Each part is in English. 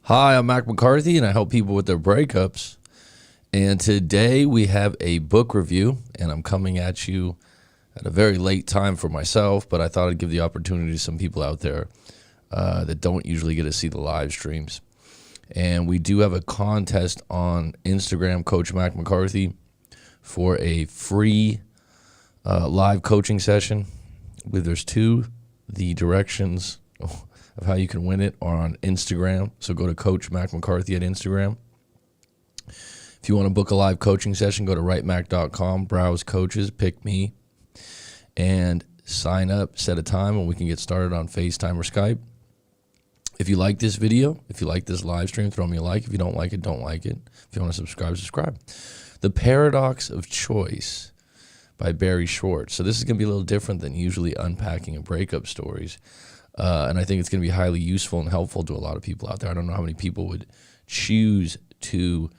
Hi, I'm Mac McCarthy, and I help people with their breakups. And today we have a book review, and I'm coming at you at a very late time for myself, but I thought I'd give the opportunity to some people out there that don't usually get to see the live streams. And we do have a contest on Instagram, Coach Mac McCarthy, for a free live coaching session. I believe there's two. The directions of how you can win it are on Instagram. So go to Coach Mac McCarthy at Instagram. If you want to book a live coaching session, go to writemac.com, browse coaches, pick me, and sign up, set a time, and we can get started on FaceTime or Skype. If you like this video, if you like this live stream, throw me a like. If you don't like it, don't like it. If you want to subscribe, subscribe. The Paradox of Choice by Schwartz. So this is going to be a little different than usually unpacking and breakup stories. And I think it's going to be highly useful and helpful to a lot of people out there. I don't know how many people would choose to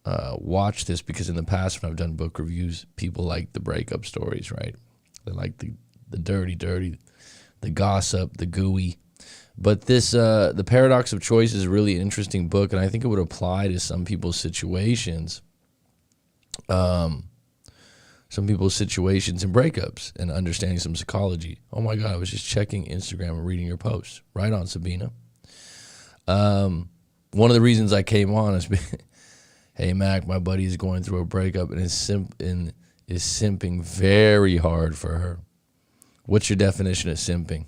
watch this, because in the past when I've done book reviews, people like the breakup stories, right? They like the dirty, the gossip, the gooey. But this, The Paradox of Choice is a really interesting book, and I think it would apply to some people's situations. Some people's situations and breakups and understanding some psychology. Oh my God, I was just checking Instagram and reading your posts. Right on, Sabina. One of the reasons I came on is, hey Mac, my buddy is going through a breakup and is simping very hard for her. What's your definition of simping?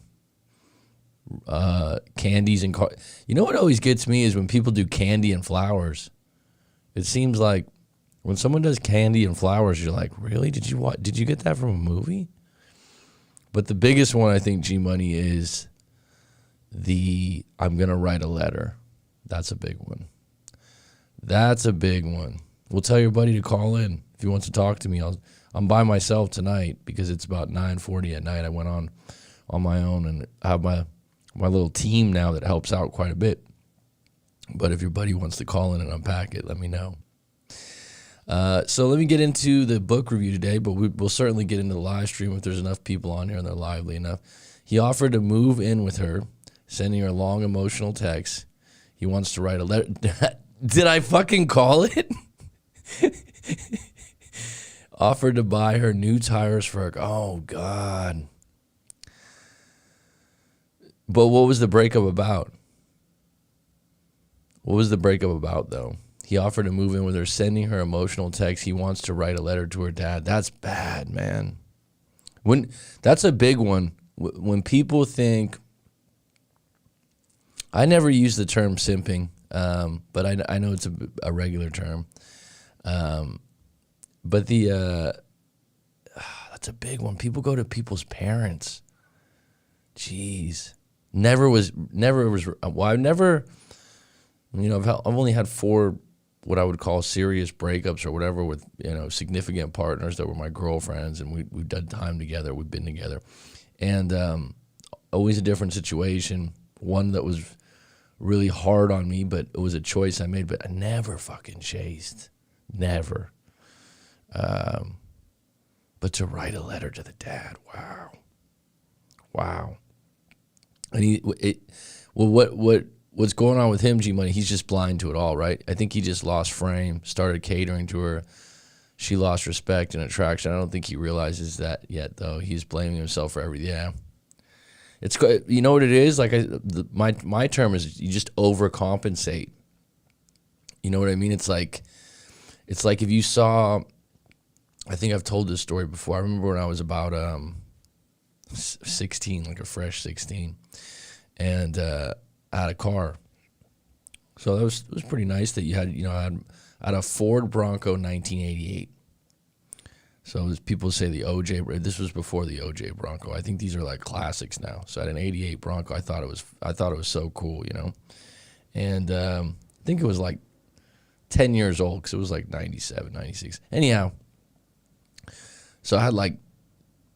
Candies and you know what always gets me is when people do candy and flowers. It seems like when someone does candy and flowers, you're like, really? Did you get that from a movie? But the biggest one, I think, G-Money, is I'm going to write a letter. That's a big one. That's a big one. We'll tell your buddy to call in if he wants to talk to me. I'm by myself tonight because it's about 9:40 at night. I went on my own, and I have my little team now that helps out quite a bit. But if your buddy wants to call in and unpack it, let me know. So let me get into the book review today, but we'll certainly get into the live stream if there's enough people on here and they're lively enough. He offered to move in with her, sending her long emotional texts. He wants to write a letter. Did I fucking call it? Offered to buy her new tires for her. Oh, God. But what was the breakup about? What was the breakup about, though? He offered to move in with her, sending her emotional texts. He wants to write a letter to her dad. That's bad, man. That's a big one. When people think, I never use the term simping, but I know it's a regular term. But that's a big one. People go to people's parents. Jeez. I've never, I've only had 4 what I would call serious breakups or whatever with, significant partners that were my girlfriends, and we've done time together. We've been together. And always a different situation, one that was really hard on me, but it was a choice I made, but I never fucking chased. Never. But to write a letter to the dad, wow. And what's going on with him, G-Money, he's just blind to it all, right? I think he just lost frame, started catering to her. She lost respect and attraction. I don't think he realizes that yet, though. He's blaming himself for everything. Yeah. It's, you know what it is? Like my term is you just overcompensate. You know what I mean? It's like if you saw, I think I've told this story before. I remember when I was about 16, like a fresh 16, and I had a car. So it was pretty nice that you had, I had a Ford Bronco 1988. So as people say the OJ, this was before the OJ Bronco. I think these are like classics now. So I had an 88 Bronco. I thought it was so cool, And I think it was like 10 years old, because it was like 97, 96. Anyhow, so I had like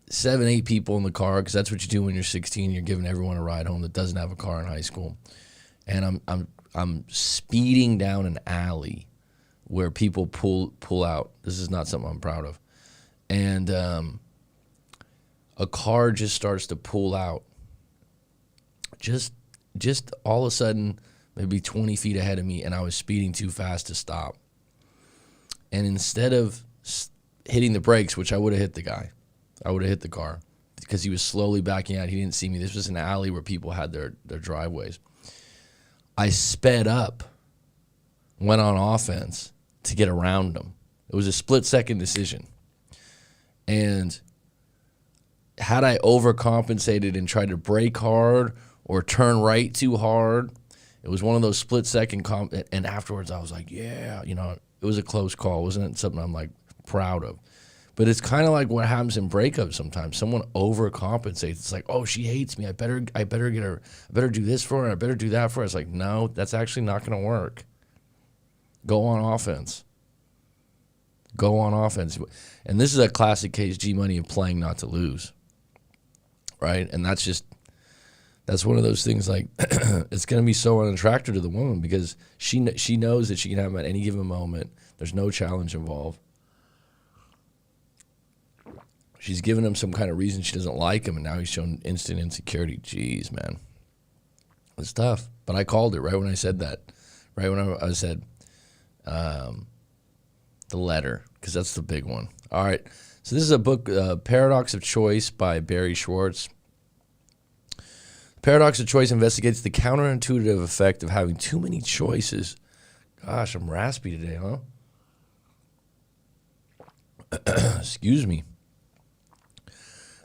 7, 8 people in the car, because that's what you do when you're 16. You're giving everyone a ride home that doesn't have a car in high school. And I'm speeding down an alley where people pull out. This is not something I'm proud of. And a car just starts to pull out. Just all of a sudden, maybe 20 feet ahead of me, and I was speeding too fast to stop. And instead of hitting the brakes, which I would have hit the guy, I would have hit the car because he was slowly backing out. He didn't see me. This was an alley where people had their driveways. I sped up, went on offense to get around him. It was a split-second decision. And had I overcompensated and tried to brake hard or turn right too hard, it was one of those split-second and afterwards I was like, yeah, it was a close call. It wasn't something I'm like proud of. But it's kind of like what happens in breakups sometimes. Someone overcompensates. It's like, oh, she hates me. I better get her. I better do this for her. I better do that for her. It's like, no, that's actually not going to work. Go on offense. Go on offense. And this is a classic case, G Money, of playing not to lose. Right? And that's one of those things, like, it's going to be so unattractive to the woman because she knows that she can have him at any given moment. There's no challenge involved. She's given him some kind of reason she doesn't like him, and now he's shown instant insecurity. Jeez, man. It's tough. But I called it right when I said that. Right when I said the letter, because that's the big one. All right. So this is a book, Paradox of Choice by Barry Schwartz. Paradox of Choice investigates the counterintuitive effect of having too many choices. Gosh, I'm raspy today, huh? Excuse me.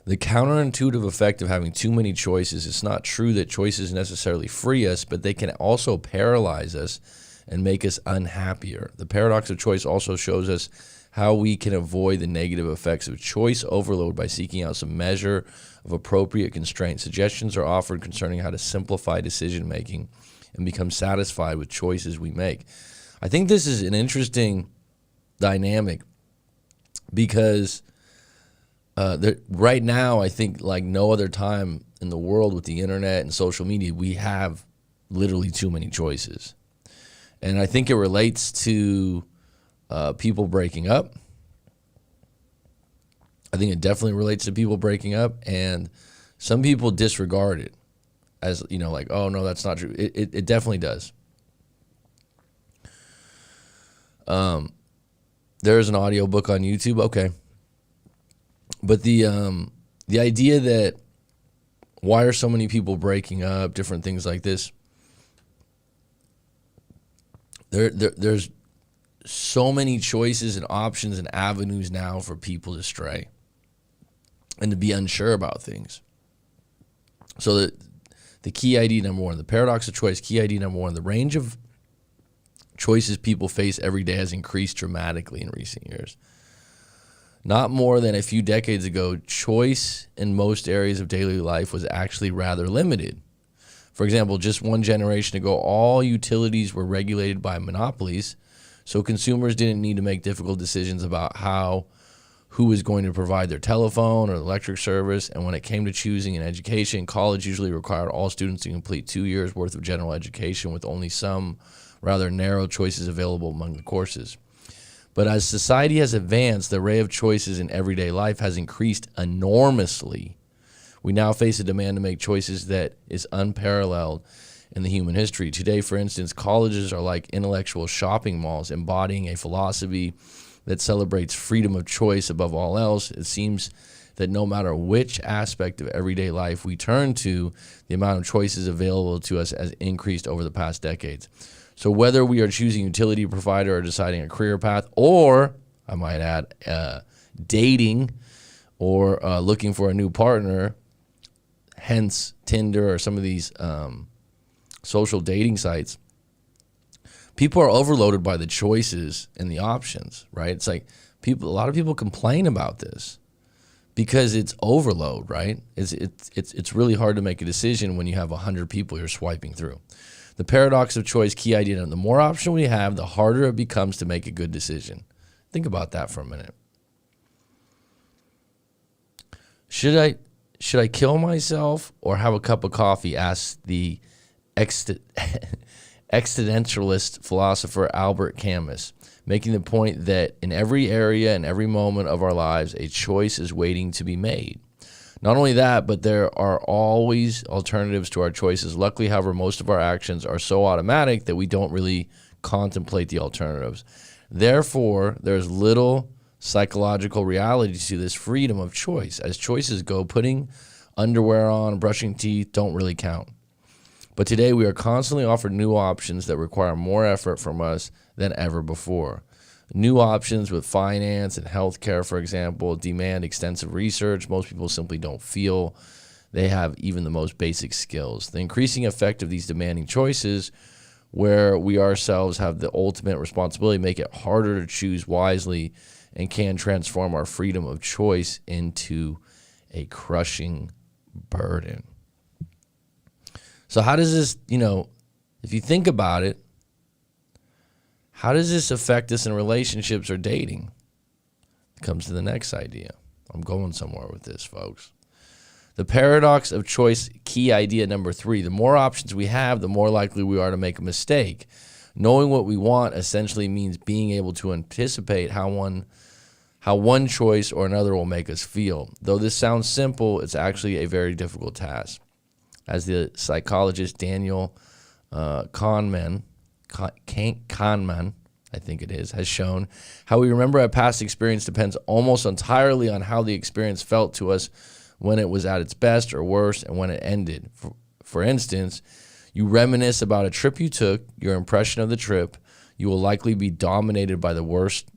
The counterintuitive effect of having too many choices. It's not true that choices necessarily free us, but they can also paralyze us and make us unhappier. The paradox of choice also shows us how we can avoid the negative effects of choice overload by seeking out some measure of appropriate constraint. Suggestions are offered concerning how to simplify decision-making and become satisfied with choices we make. I think this is an interesting dynamic because right now, I think like no other time in the world with the internet and social media, we have literally too many choices. And I think it relates to people breaking up. I think it definitely relates to people breaking up, and some people disregard it as, like, oh, no, that's not true. It definitely does. There's an audiobook on YouTube. Okay. But the idea that why are so many people breaking up, different things like this, there's so many choices and options and avenues now for people to stray and to be unsure about things. So the key idea number one, the paradox of choice, key idea number one, the range of choices people face every day has increased dramatically in recent years. Not more than a few decades ago, choice in most areas of daily life was actually rather limited. For example, just one generation ago, all utilities were regulated by monopolies, so consumers didn't need to make difficult decisions about who was going to provide their telephone or electric service. And when it came to choosing an education, college usually required all students to complete 2 years' worth of general education with only some rather narrow choices available among the courses. But as society has advanced, the array of choices in everyday life has increased enormously. We now face a demand to make choices that is unparalleled in the human history. Today, for instance, colleges are like intellectual shopping malls, embodying a philosophy that celebrates freedom of choice above all else. It seems that no matter which aspect of everyday life we turn to, the amount of choices available to us has increased over the past decades. So whether we are choosing a utility provider or deciding a career path, or, I might add, dating or looking for a new partner, hence Tinder or some of these social dating sites, people are overloaded by the choices and the options, right? It's like a lot of people complain about this because it's overload, right? It's really hard to make a decision when you have 100 people you're swiping through. The paradox of choice, key idea, the more option we have, the harder it becomes to make a good decision. Think about that for a minute. Should I kill myself or have a cup of coffee? Asked the existentialist philosopher Albert Camus, making the point that in every area and every moment of our lives, a choice is waiting to be made. Not only that, but there are always alternatives to our choices. Luckily, however, most of our actions are so automatic that we don't really contemplate the alternatives. Therefore, there's little psychological reality to this freedom of choice. As choices go, putting underwear on, brushing teeth don't really count. But today we are constantly offered new options that require more effort from us than ever before. New options with finance and healthcare, for example, demand extensive research. Most people simply don't feel they have even the most basic skills. The increasing effect of these demanding choices, where we ourselves have the ultimate responsibility, make it harder to choose wisely and can transform our freedom of choice into a crushing burden. So how does this, if you think about it, how does this affect us in relationships or dating? Comes to the next idea. I'm going somewhere with this, folks. The paradox of choice, key idea number 3. The more options we have, the more likely we are to make a mistake. Knowing what we want essentially means being able to anticipate how one choice or another will make us feel. Though this sounds simple, it's actually a very difficult task. As the psychologist Daniel Kahneman, I think it is, has shown, how we remember a past experience depends almost entirely on how the experience felt to us when it was at its best or worst and when it ended. For instance, you reminisce about a trip you took, your impression of the trip, you will likely be dominated by the worst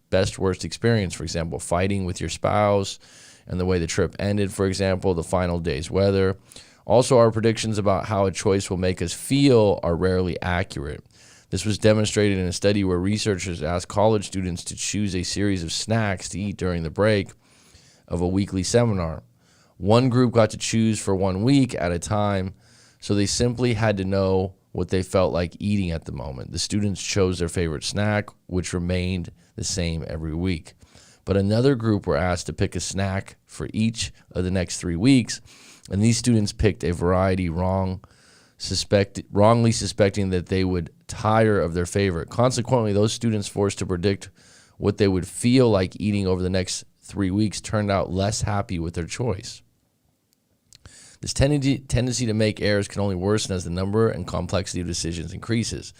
experience, for example, fighting with your spouse and the way the trip ended, for example, the final day's weather. Also, our predictions about how a choice will make us feel are rarely accurate. This was demonstrated in a study where researchers asked college students to choose a series of snacks to eat during the break of a weekly seminar. One group got to choose for 1 week at a time, so they simply had to know what they felt like eating at the moment. The students chose their favorite snack, which remained the same every week. But another group were asked to pick a snack for each of the next 3 weeks, and these students picked a variety wrongly suspecting that they would tire of their favorite. Consequently, those students forced to predict what they would feel like eating over the next 3 weeks turned out less happy with their choice. This tendency to make errors can only worsen as the number and complexity of decisions increases.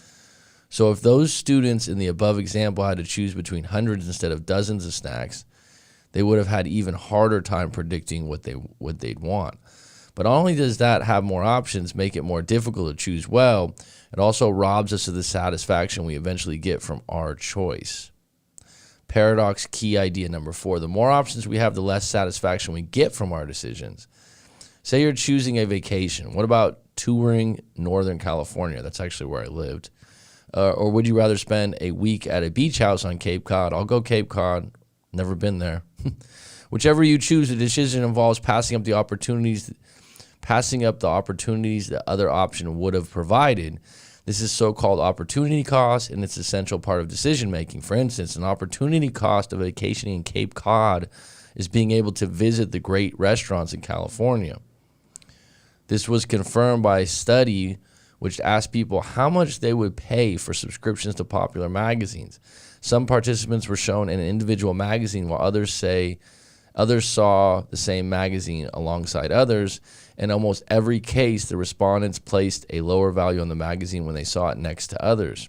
So if those students in the above example had to choose between hundreds instead of dozens of snacks, they would have had even harder time predicting what they'd want. But not only does that have more options, make it more difficult to choose well, it also robs us of the satisfaction we eventually get from our choice. Paradox, key idea number 4. The more options we have, the less satisfaction we get from our decisions. Say you're choosing a vacation. What about touring Northern California? That's actually where I lived. Or would you rather spend a week at a beach house on Cape Cod? I'll go Cape Cod. Never been there. Whichever you choose, the decision involves passing up the opportunities the other option would have provided. This is so-called opportunity cost, and it's an essential part of decision making. For instance, an opportunity cost of vacationing in Cape Cod is being able to visit the great restaurants in California. This was confirmed by a study which asked people how much they would pay for subscriptions to popular magazines. Some participants were shown an individual magazine while others saw the same magazine alongside others. In almost every case, the respondents placed a lower value on the magazine when they saw it next to others.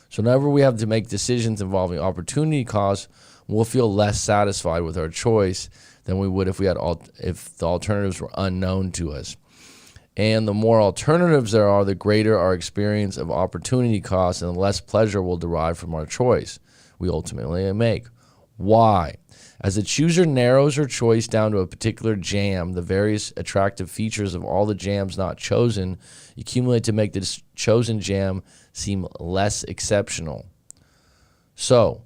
So whenever we have to make decisions involving opportunity costs, we'll feel less satisfied with our choice than we would if the alternatives were unknown to us. And the more alternatives there are, the greater our experience of opportunity costs and the less pleasure we'll derive from our choice we ultimately make. Why? As the chooser narrows her choice down to a particular jam, the various attractive features of all the jams not chosen accumulate to make the chosen jam seem less exceptional. So,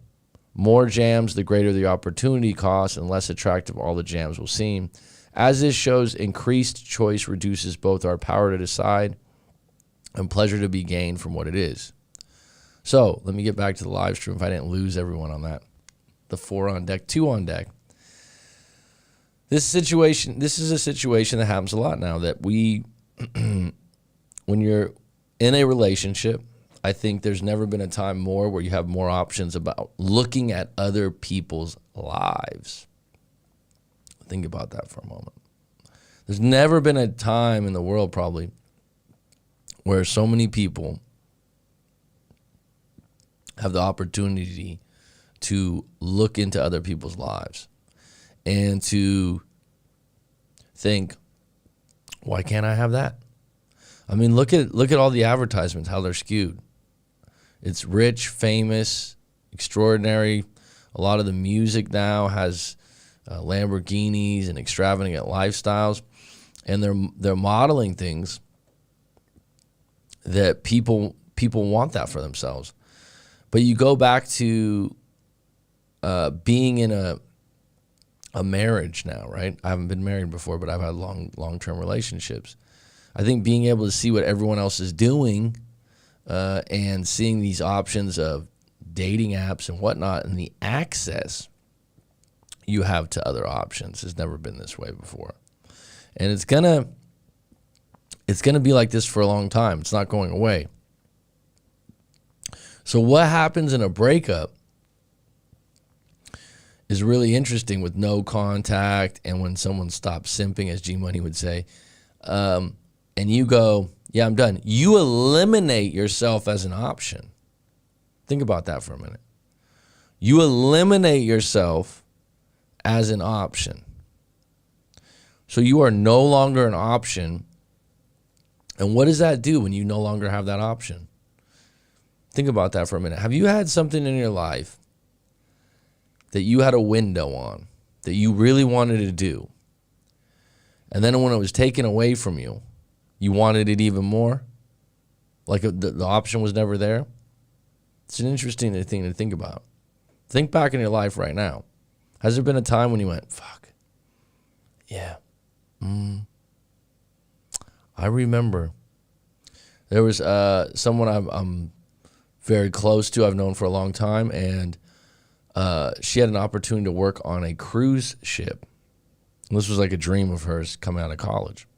more jams, the greater the opportunity cost, and less attractive all the jams will seem. As this shows, increased choice reduces both our power to decide and pleasure to be gained from what it is. So, let me get back to the live stream if I didn't lose everyone on that. The 4 on deck, 2 on deck. This is a situation that happens a lot now, that we, when you're in a relationship, I think there's never been a time more where you have more options about looking at other people's lives. Think about that for a moment. There's never been a time in the world probably where so many people have the opportunity to look into other people's lives and to think, why can't I have that? I mean, look at all the advertisements, how they're skewed. It's rich, famous, extraordinary. A lot of the music now has Lamborghinis and extravagant lifestyles, and they're modeling things that people want that for themselves. But you go back to being in a marriage now, right? I haven't been married before, but I've had long-term relationships. I think being able to see what everyone else is doing and seeing these options of dating apps and whatnot and the access you have to other options has never been this way before. And it's gonna be like this for a long time. It's not going away. So what happens in a breakup is really interesting with no contact and when someone stops simping, as G Money would say, and you go, yeah, I'm done. You eliminate yourself as an option. Think about that for a minute. You eliminate yourself as an option. So you are no longer an option. And what does that do when you no longer have that option? Think about that for a minute. Have you had something in your life that you had a window on that you really wanted to do, and then when it was taken away from you, you wanted it even more? Like the option was never there? It's an interesting thing to think about. Think back in your life right now. Has there been a time when you went, fuck, yeah, I remember there was someone I'm very close to, I've known for a long time, and she had an opportunity to work on a cruise ship. And this was like a dream of hers coming out of college.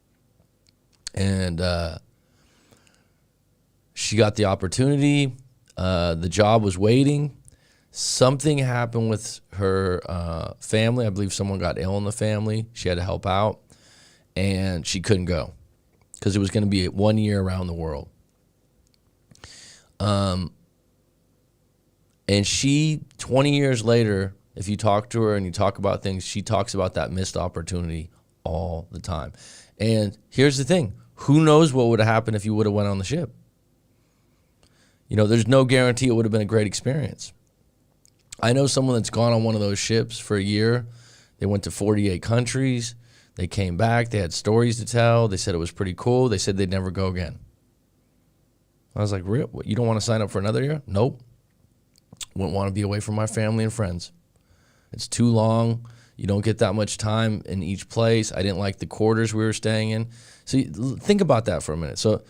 And she got the opportunity. The job was waiting. Something happened with her family. I believe someone got ill in the family. She had to help out. And she couldn't go because it was going to be 1 year around the world. And she, 20 years later, if you talk to her and you talk about things, she talks about that missed opportunity all the time. And here's the thing. Who knows what would have happened if you would have went on the ship? You know, there's no guarantee it would have been a great experience. I know someone that's gone on one of those ships for a year. They went to 48 countries. They came back. They had stories to tell. They said it was pretty cool. They said they'd never go again. I was like, "Rip, you don't want to sign up for another year?" Nope. Wouldn't want to be away from my family and friends. It's too long. You don't get that much time in each place. I didn't like the quarters we were staying in. So think about that for a minute. So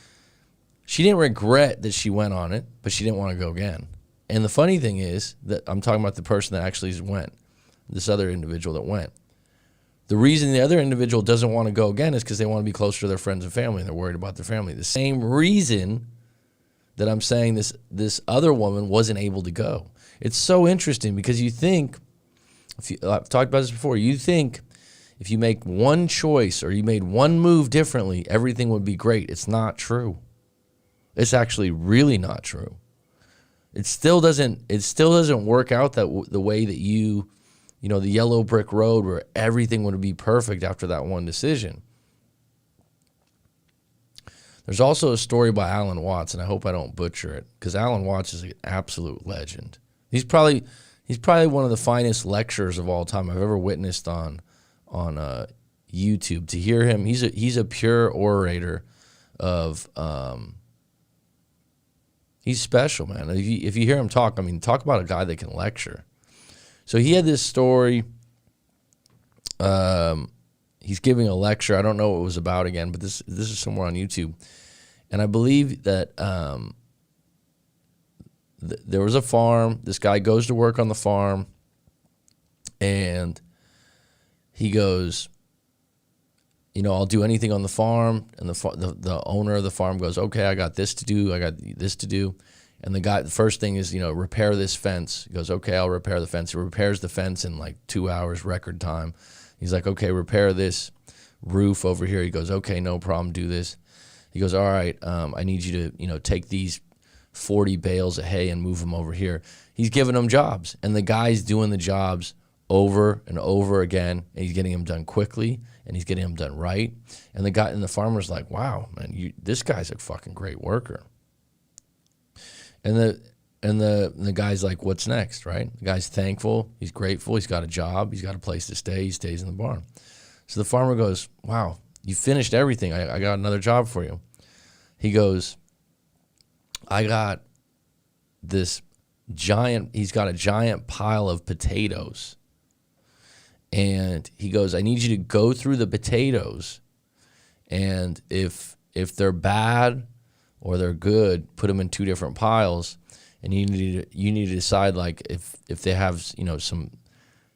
she didn't regret that she went on it, but she didn't want to go again. And the funny thing is that I'm talking about the person that actually went, this other individual that went. The reason the other individual doesn't want to go again is because they want to be closer to their friends and family, and they're worried about their family. The same reason that I'm saying this other woman wasn't able to go. It's so interesting because you think, I've talked about this before, you think if you make one choice or you made one move differently, everything would be great. It's not true. It's actually really not true. It still doesn't work out that the way that you know, the yellow brick road where everything would be perfect after that one decision. There's also a story by Alan Watts, and I hope I don't butcher it, because Alan Watts is an absolute legend. He's probably one of the finest lecturers of all time I've ever witnessed on YouTube. To hear him, he's a pure orator of he's special, man. If you hear him talk, I mean, talk about a guy that can lecture. So he had this story. He's giving a lecture. I don't know what it was about again, but this is somewhere on YouTube. And I believe that there was a farm. This guy goes to work on the farm, and he goes, you know, I'll do anything on the farm. And the owner of the farm goes, okay, I got this to do. I got this to do. And the first thing is, you know, repair this fence. He goes, okay, I'll repair the fence. He repairs the fence in like 2 hours, record time. He's like, okay, repair this roof over here. He goes, okay, no problem, do this. He goes, all right, I need you to, take these 40 bales of hay and move them over here. He's giving them jobs, and the guy's doing the jobs over and over again, and he's getting them done quickly, and he's getting them done right. And the farmer's like, wow, man, this guy's a fucking great worker. And the guy's like, what's next, right? The guy's thankful, he's grateful, he's got a job, he's got a place to stay, he stays in the barn. So the farmer goes, wow, you finished everything. I got another job for you. He goes, I got he's got a giant pile of potatoes. And he goes, I need you to go through the potatoes. And if they're bad or they're good, put them in two different piles. And you need to decide, like, if they have,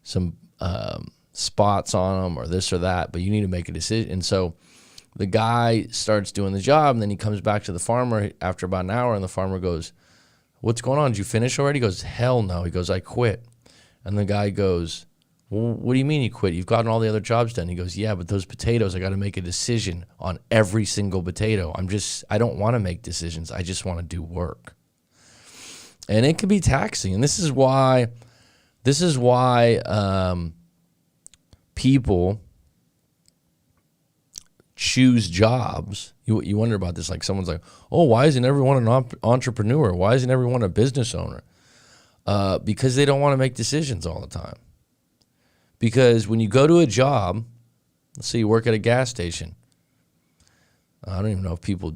some spots on them or this or that, but you need to make a decision. And so the guy starts doing the job, and then he comes back to the farmer after about an hour, and the farmer goes, what's going on? Did you finish already? He goes, hell no. He goes, I quit. And the guy goes, well, what do you mean you quit? You've gotten all the other jobs done. He goes, yeah, but those potatoes, I got to make a decision on every single potato. I don't want to make decisions. I just want to do work. And it can be taxing. And this is why people choose jobs. You wonder about this. Like, someone's like, oh, why isn't everyone an entrepreneur? Why isn't everyone a business owner? Because they don't want to make decisions all the time. Because when you go to a job, let's say you work at a gas station. I don't even know if people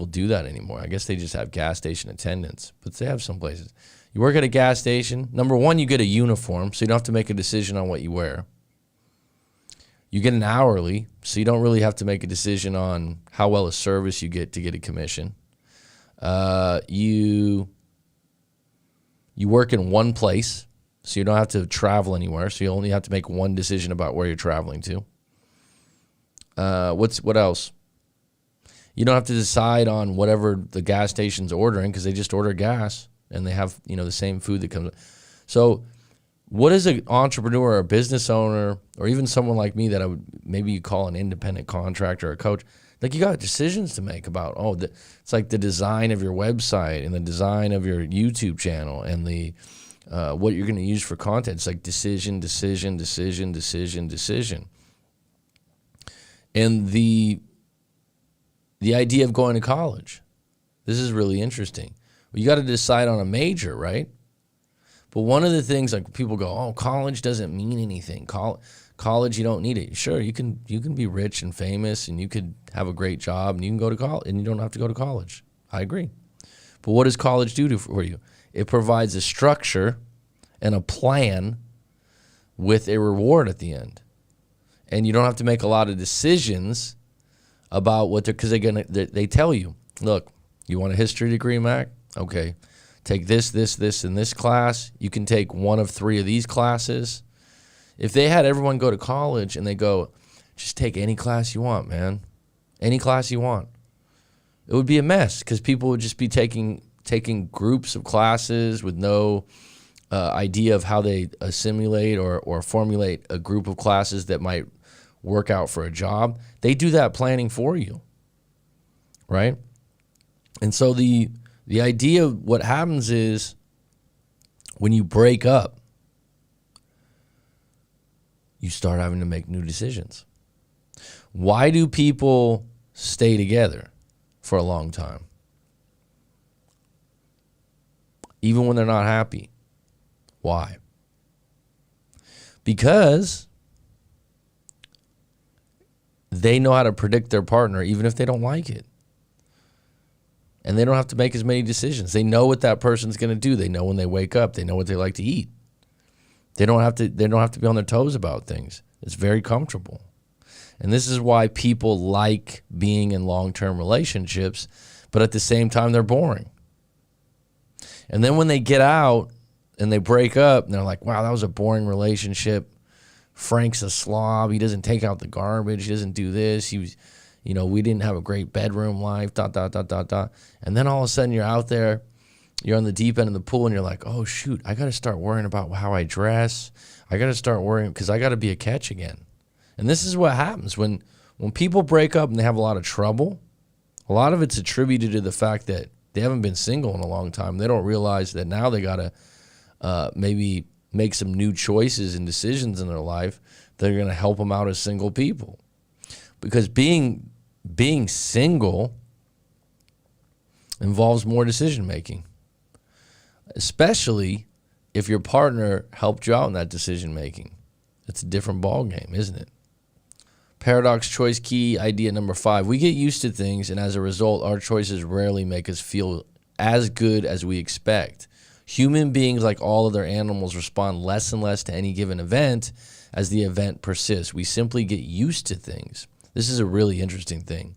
do that anymore. I guess they just have gas station attendants, but they have some places. You work at a gas station. Number one, you get a uniform, so you don't have to make a decision on what you wear. You get an hourly, so you don't really have to make a decision on how well a service you get to get a commission. You work in one place, so you don't have to travel anywhere, so you only have to make one decision about where you're traveling to. What else? You don't have to decide on whatever the gas station's ordering, because they just order gas, and they have, the same food that comes. So what is an entrepreneur or a business owner, or even someone like me that maybe you call an independent contractor or a coach, like, you got decisions to make about, it's like the design of your website and the design of your YouTube channel and the what you're going to use for content. It's like decision. And the idea of going to college, this is really interesting. Well, you got to decide on a major, right? But one of the things, like, people go, oh, college doesn't mean anything. College, you don't need it. Sure, you can be rich and famous, and you could have a great job, and you can go to college, and you don't have to go to college. I agree. But what does college do for you? It provides a structure and a plan with a reward at the end. And you don't have to make a lot of decisions about what because they tell you, look, you want a history degree, Mac? Okay, take this, and this class. You can take one of 3 of these classes. If they had everyone go to college and they go, just take any class you want, man, any class you want, it would be a mess, because people would just be taking groups of classes with no idea of how they assimilate or formulate a group of classes that might work out for a job. They do that planning for you, right? And so the idea of what happens is, when you break up, you start having to make new decisions. Why do people stay together for a long time, even when they're not happy? Why? Because they know how to predict their partner, even if they don't like it. And they don't have to make as many decisions. They know what that person's going to do. They know when they wake up. They know what they like to eat. They don't have to be on their toes about things. It's very comfortable. And this is why people like being in long-term relationships, but at the same time, they're boring. And then when they get out and they break up, and they're like, wow, that was a boring relationship. Frank's a slob. He doesn't take out the garbage. He doesn't do this. He was, we didn't have a great bedroom life, ... And then all of a sudden you're out there, you're on the deep end of the pool, and you're like, oh, shoot, I got to start worrying about how I dress. I got to start worrying, because I got to be a catch again. And this is what happens when people break up and they have a lot of trouble. A lot of it's attributed to the fact that they haven't been single in a long time. They don't realize that now they got to maybe make some new choices and decisions in their life that are going to help them out as single people. Because being single involves more decision making, especially if your partner helped you out in that decision making. It's a different ball game, isn't it? Paradox choice key idea number 5. We get used to things, and as a result, our choices rarely make us feel as good as we expect. Human beings, like all other animals, respond less and less to any given event as the event persists. We simply get used to things. This is a really interesting thing.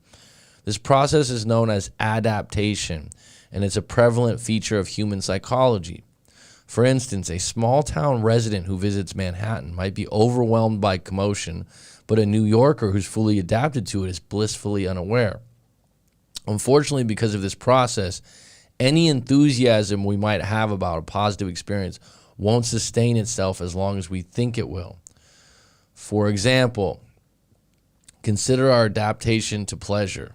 This process is known as adaptation, and it's a prevalent feature of human psychology. For instance, a small-town resident who visits Manhattan might be overwhelmed by commotion, but a New Yorker who's fully adapted to it is blissfully unaware. Unfortunately, because of this process, any enthusiasm we might have about a positive experience won't sustain itself as long as we think it will. For example, consider our adaptation to pleasure.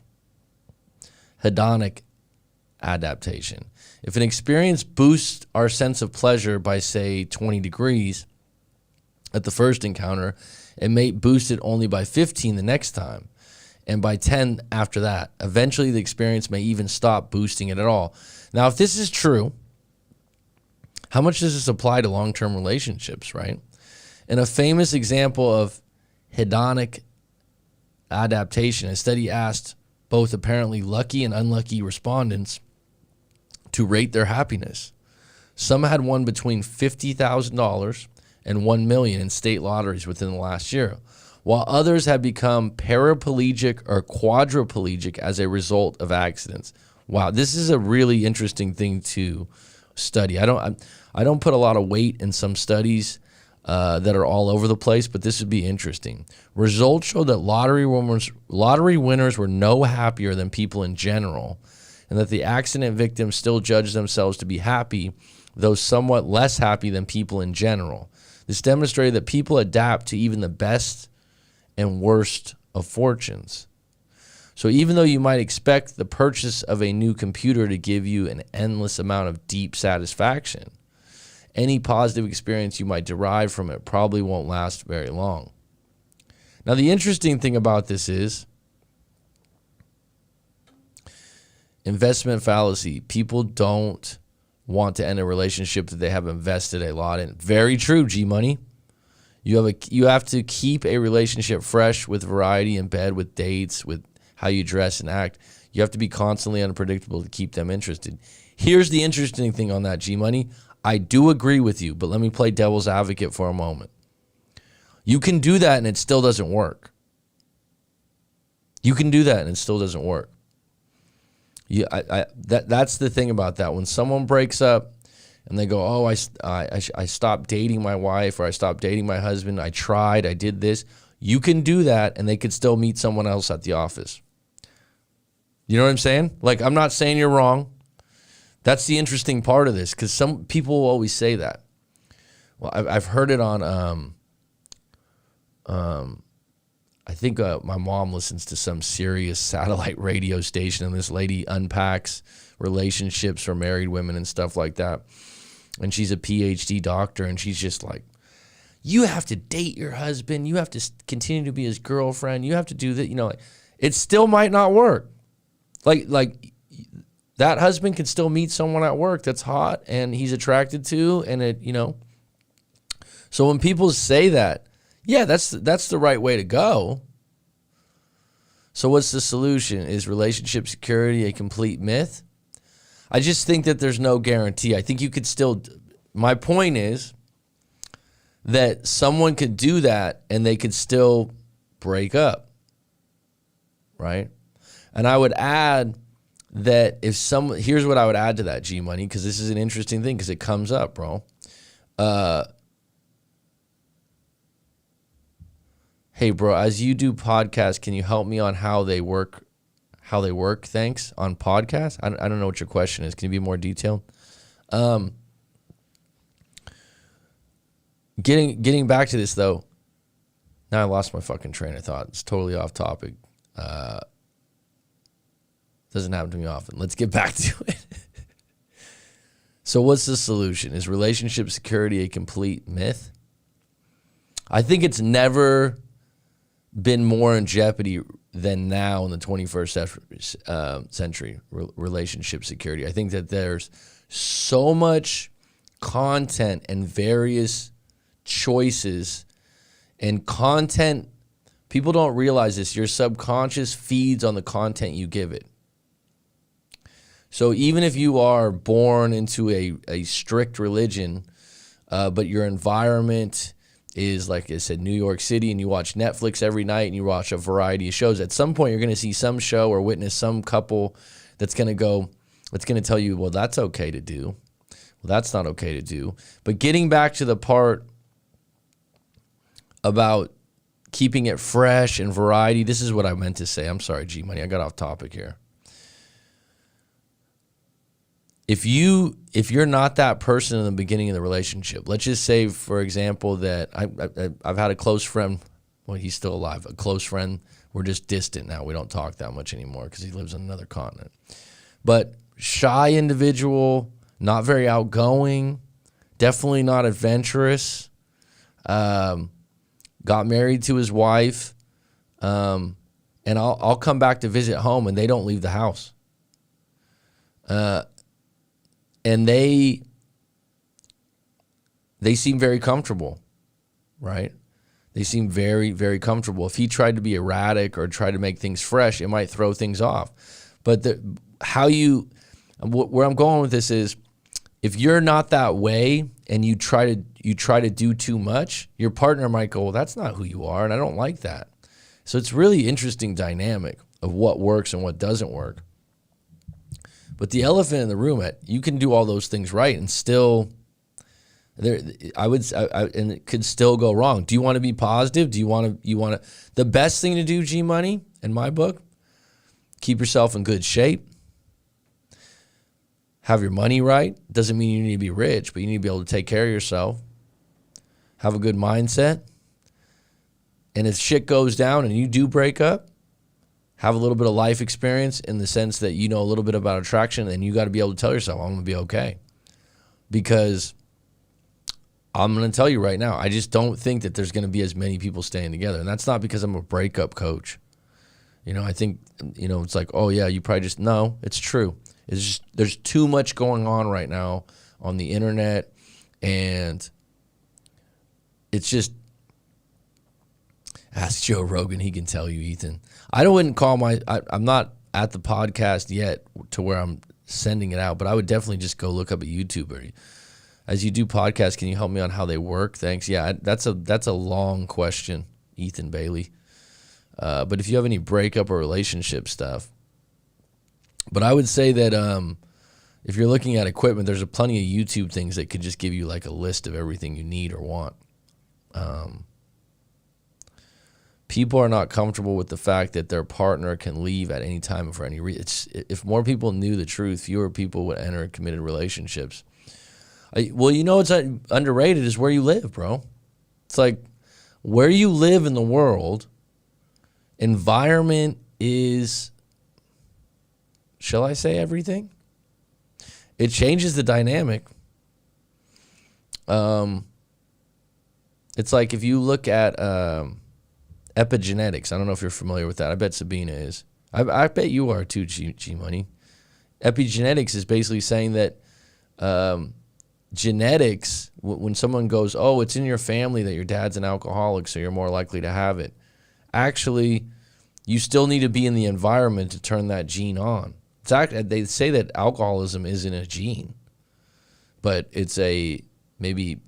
Hedonic adaptation. If an experience boosts our sense of pleasure by, say, 20 degrees at the first encounter, it may boost it only by 15 the next time, and by 10 after that. Eventually, the experience may even stop boosting it at all. Now, if this is true, how much does this apply to long-term relationships, right? In a famous example of hedonic adaptation, a study asked both apparently lucky and unlucky respondents to rate their happiness. Some had won between $50,000 and $1 million in state lotteries within the last year, while others had become paraplegic or quadriplegic as a result of accidents. Wow, this is a really interesting thing to study. I don't put a lot of weight in some studies that are all over the place, but this would be interesting. Results show that lottery winners were no happier than people in general, and that the accident victims still judge themselves to be happy, though somewhat less happy than people in general. This demonstrated that people adapt to even the best and worst of fortunes. So even though you might expect the purchase of a new computer to give you an endless amount of deep satisfaction, any positive experience you might derive from it probably won't last very long. Now, the interesting thing about this is investment fallacy. People don't want to end a relationship that they have invested a lot in. Very true, G-Money. You have to keep a relationship fresh with variety in bed, with dates, with how you dress and act. You have to be constantly unpredictable to keep them interested. Here's the interesting thing on that, G-Money. I do agree with you, but let me play devil's advocate for a moment. You can do that and it still doesn't work. You can do that and it still doesn't work. That's the thing about that. When someone breaks up and they go, oh, I stopped dating my wife, or I stopped dating my husband, I tried, I did this. You can do that and they could still meet someone else at the office. You know what I'm saying? Like, I'm not saying you're wrong. That's the interesting part of this, because some people will always say that. Well, I've heard it on, I think my mom listens to some serious satellite radio station, and this lady unpacks relationships for married women and stuff like that. And she's a PhD doctor, and she's just like, you have to date your husband. You have to continue to be his girlfriend. You have to do that. You know, like, it still might not work. Like that husband could still meet someone at work that's hot and he's attracted to, and it, you know. So when people say that, yeah, that's the right way to go. So what's the solution? Is relationship security a complete myth? I just think that there's no guarantee. I think you could still, my point is that someone could do that and they could still break up, right? And I would add that here's what I would add to that, G-Money, because this is an interesting thing because it comes up, bro. Hey, bro, as you do podcasts, can you help me on how they work? Thanks. On podcasts? I don't know what your question is. Can you be more detailed? Getting back to this, though, Now I lost my fucking train of thought. It's totally off topic. Doesn't happen to me often. Let's get back to it. So what's the solution? Is relationship security a complete myth? I think it's never been more in jeopardy than now in the 21st century, relationship security. I think that there's so much content and various choices and content. People don't realize this. Your subconscious feeds on the content you give it. So even if you are born into a strict religion, but your environment is, like I said, New York City, and you watch Netflix every night and you watch a variety of shows, at some point you're going to see some show or witness some couple that's going to tell you, well, that's okay to do. Well, that's not okay to do. But getting back to the part about keeping it fresh and variety, this is what I meant to say. I'm sorry, G-Money, I got off topic here. If you're not that person in the beginning of the relationship, let's just say, for example, that I've had a close friend. Well, he's still alive. A close friend. We're just distant now. We don't talk that much anymore because he lives on another continent. But shy individual, not very outgoing, definitely not adventurous. Got married to his wife, and I'll come back to visit home, and they don't leave the house. And they seem very comfortable, right? They seem very, very comfortable. If he tried to be erratic or tried to make things fresh, it might throw things off. But where I'm going with this is, if you're not that way and you try to do too much, your partner might go, well, that's not who you are, and I don't like that. So it's really interesting dynamic of what works and what doesn't work. But the elephant in the room, you can do all those things right and still, and it could still go wrong. Do you want to be positive? Do you want to? The best thing to do, G Money, in my book, keep yourself in good shape. Have your money right. Doesn't mean you need to be rich, but you need to be able to take care of yourself. Have a good mindset. And if shit goes down and you do break up, have a little bit of life experience in the sense that you know a little bit about attraction, and you got to be able to tell yourself, I'm going to be okay. Because I'm going to tell you right now, I just don't think that there's going to be as many people staying together. And that's not because I'm a breakup coach. I think, it's like, oh yeah, you probably just, no, it's true. It's just, there's too much going on right now on the internet, and it's just, ask Joe Rogan, he can tell you, Ethan. I'm not at the podcast yet to where I'm sending it out, but I would definitely just go look up a YouTuber. As you do podcasts, can you help me on how they work? Thanks. Yeah, that's a long question, Ethan Bailey. But if you have any breakup or relationship stuff, but I would say that if you're looking at equipment, there's plenty of YouTube things that could just give you like a list of everything you need or want. People are not comfortable with the fact that their partner can leave at any time for any reason. If more people knew the truth, fewer people would enter committed relationships. What's underrated is where you live, bro. It's like where you live in the world, environment is, shall I say, everything? It changes the dynamic. It's like if you look at epigenetics. I don't know if you're familiar with that. I bet Sabina is. I bet you are too, G-Money. Epigenetics is basically saying that genetics, when someone goes, oh, it's in your family that your dad's an alcoholic, so you're more likely to have it. Actually, you still need to be in the environment to turn that gene on. They say that alcoholism isn't a gene, but it's maybe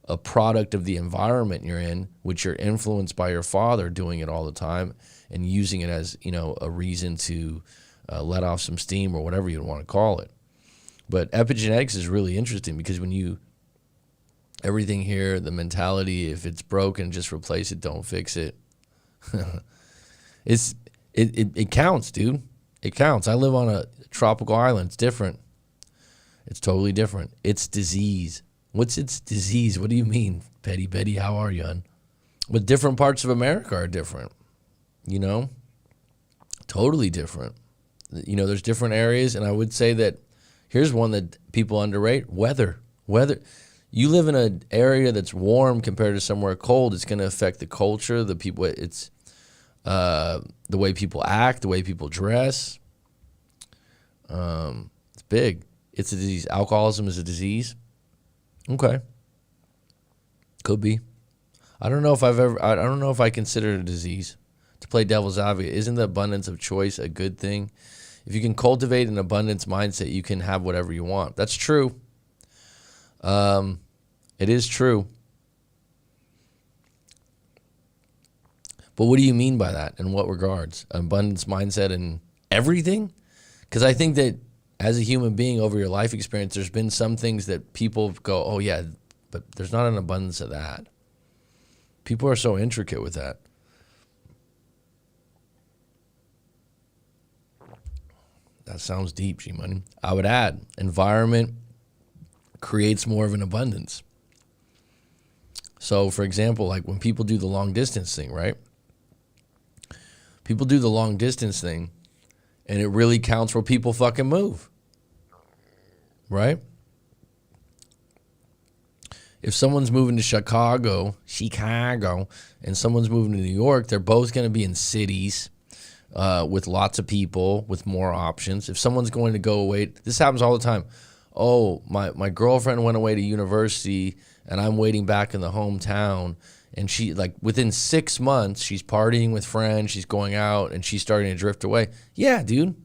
a product of the environment you're in, which you're influenced by your father doing it all the time and using it as, a reason to let off some steam or whatever you want to call it. But epigenetics is really interesting because everything here, the mentality, if it's broken, just replace it, don't fix it. It counts, dude. It counts. I live on a tropical island. It's different. It's totally different. It's disease. What's its disease? What do you mean, Betty? How are you, hon? But different parts of America are different, you know, totally different. You know, there's different areas, and I would say that here's one that people underrate: weather. Weather. You live in an area that's warm compared to somewhere cold, it's going to affect the culture, the people. It's the way people act, the way people dress. It's big. It's a disease. Alcoholism is a disease. Okay, could be. I don't know if I consider it a disease. To play devil's advocate, isn't the abundance of choice a good thing? If you can cultivate an abundance mindset, you can have whatever you want. That's true. It is true. But what do you mean by that? In what regards? Abundance mindset in everything? Because I think that as a human being over your life experience, there's been some things that people go, oh yeah, but there's not an abundance of that. People are so intricate with that. That sounds deep, G-Money. I would add, environment creates more of an abundance. So, for example, like when people do the long distance thing, right? People do the long distance thing, and it really counts where people fucking move, right? If someone's moving to Chicago, and someone's moving to New York, they're both going to be in cities with lots of people, with more options. If someone's going to go away, this happens all the time. Oh, my girlfriend went away to university, and I'm waiting back in the hometown. And she, like, within 6 months, she's partying with friends, she's going out, and she's starting to drift away. Yeah, dude.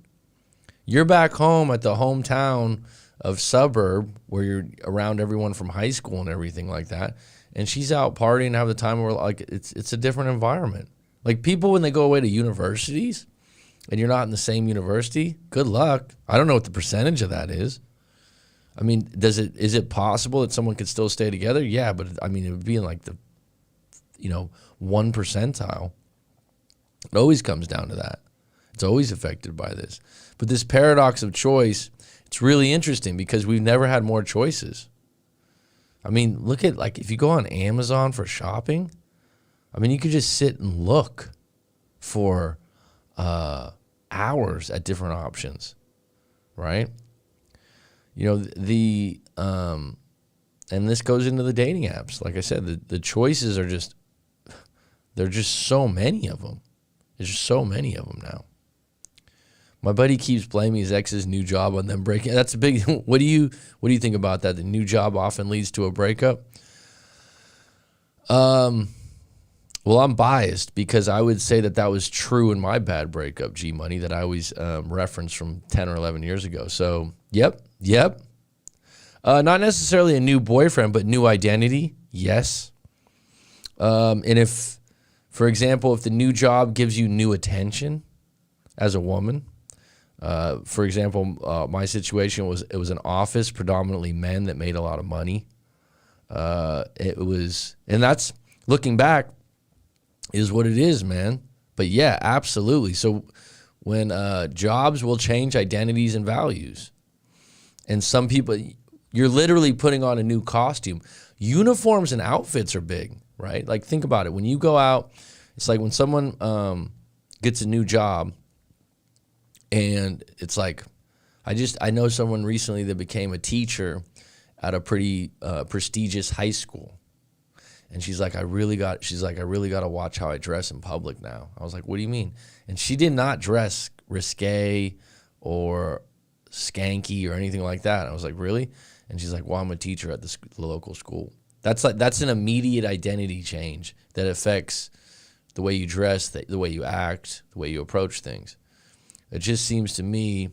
You're back home at the hometown of suburb where you're around everyone from high school and everything like that. And she's out partying, have the time where, like, it's a different environment. Like, people, when they go away to universities and you're not in the same university, good luck. I don't know what the percentage of that is. I mean, is it possible that someone could still stay together? Yeah, but I mean, it would be in like the, 1 percentile. It always comes down to that. It's always affected by this. But this paradox of choice, it's really interesting because we've never had more choices. I mean, look at, like, if you go on Amazon for shopping, I mean, you could just sit and look for hours at different options, right? And this goes into the dating apps. Like I said, the choices are just, there are just so many of them. There's just so many of them now. My buddy keeps blaming his ex's new job on them breaking. That's a big. What do you think about that? The new job often leads to a breakup. Well, I'm biased because I would say that was true in my bad breakup, G-Money, that I always referenced from 10 or 11 years ago. So, yep. Not necessarily a new boyfriend, but new identity, yes. And if, for example, if the new job gives you new attention as a woman, for example, my situation was, it was an office, predominantly men that made a lot of money. And that's, looking back, is what it is, man. But yeah, absolutely. So when jobs will change identities and values, and some people, you're literally putting on a new costume. Uniforms and outfits are big, right? Like, think about it. When you go out, it's like when someone gets a new job, and it's like, I know someone recently that became a teacher at a pretty prestigious high school. And she's like, I really got to watch how I dress in public now. I was like, what do you mean? And she did not dress risque or skanky or anything like that. I was like, really? And she's like, well, I'm a teacher at the local school. That's an immediate identity change that affects the way you dress, the way you act, the way you approach things. It just seems to me,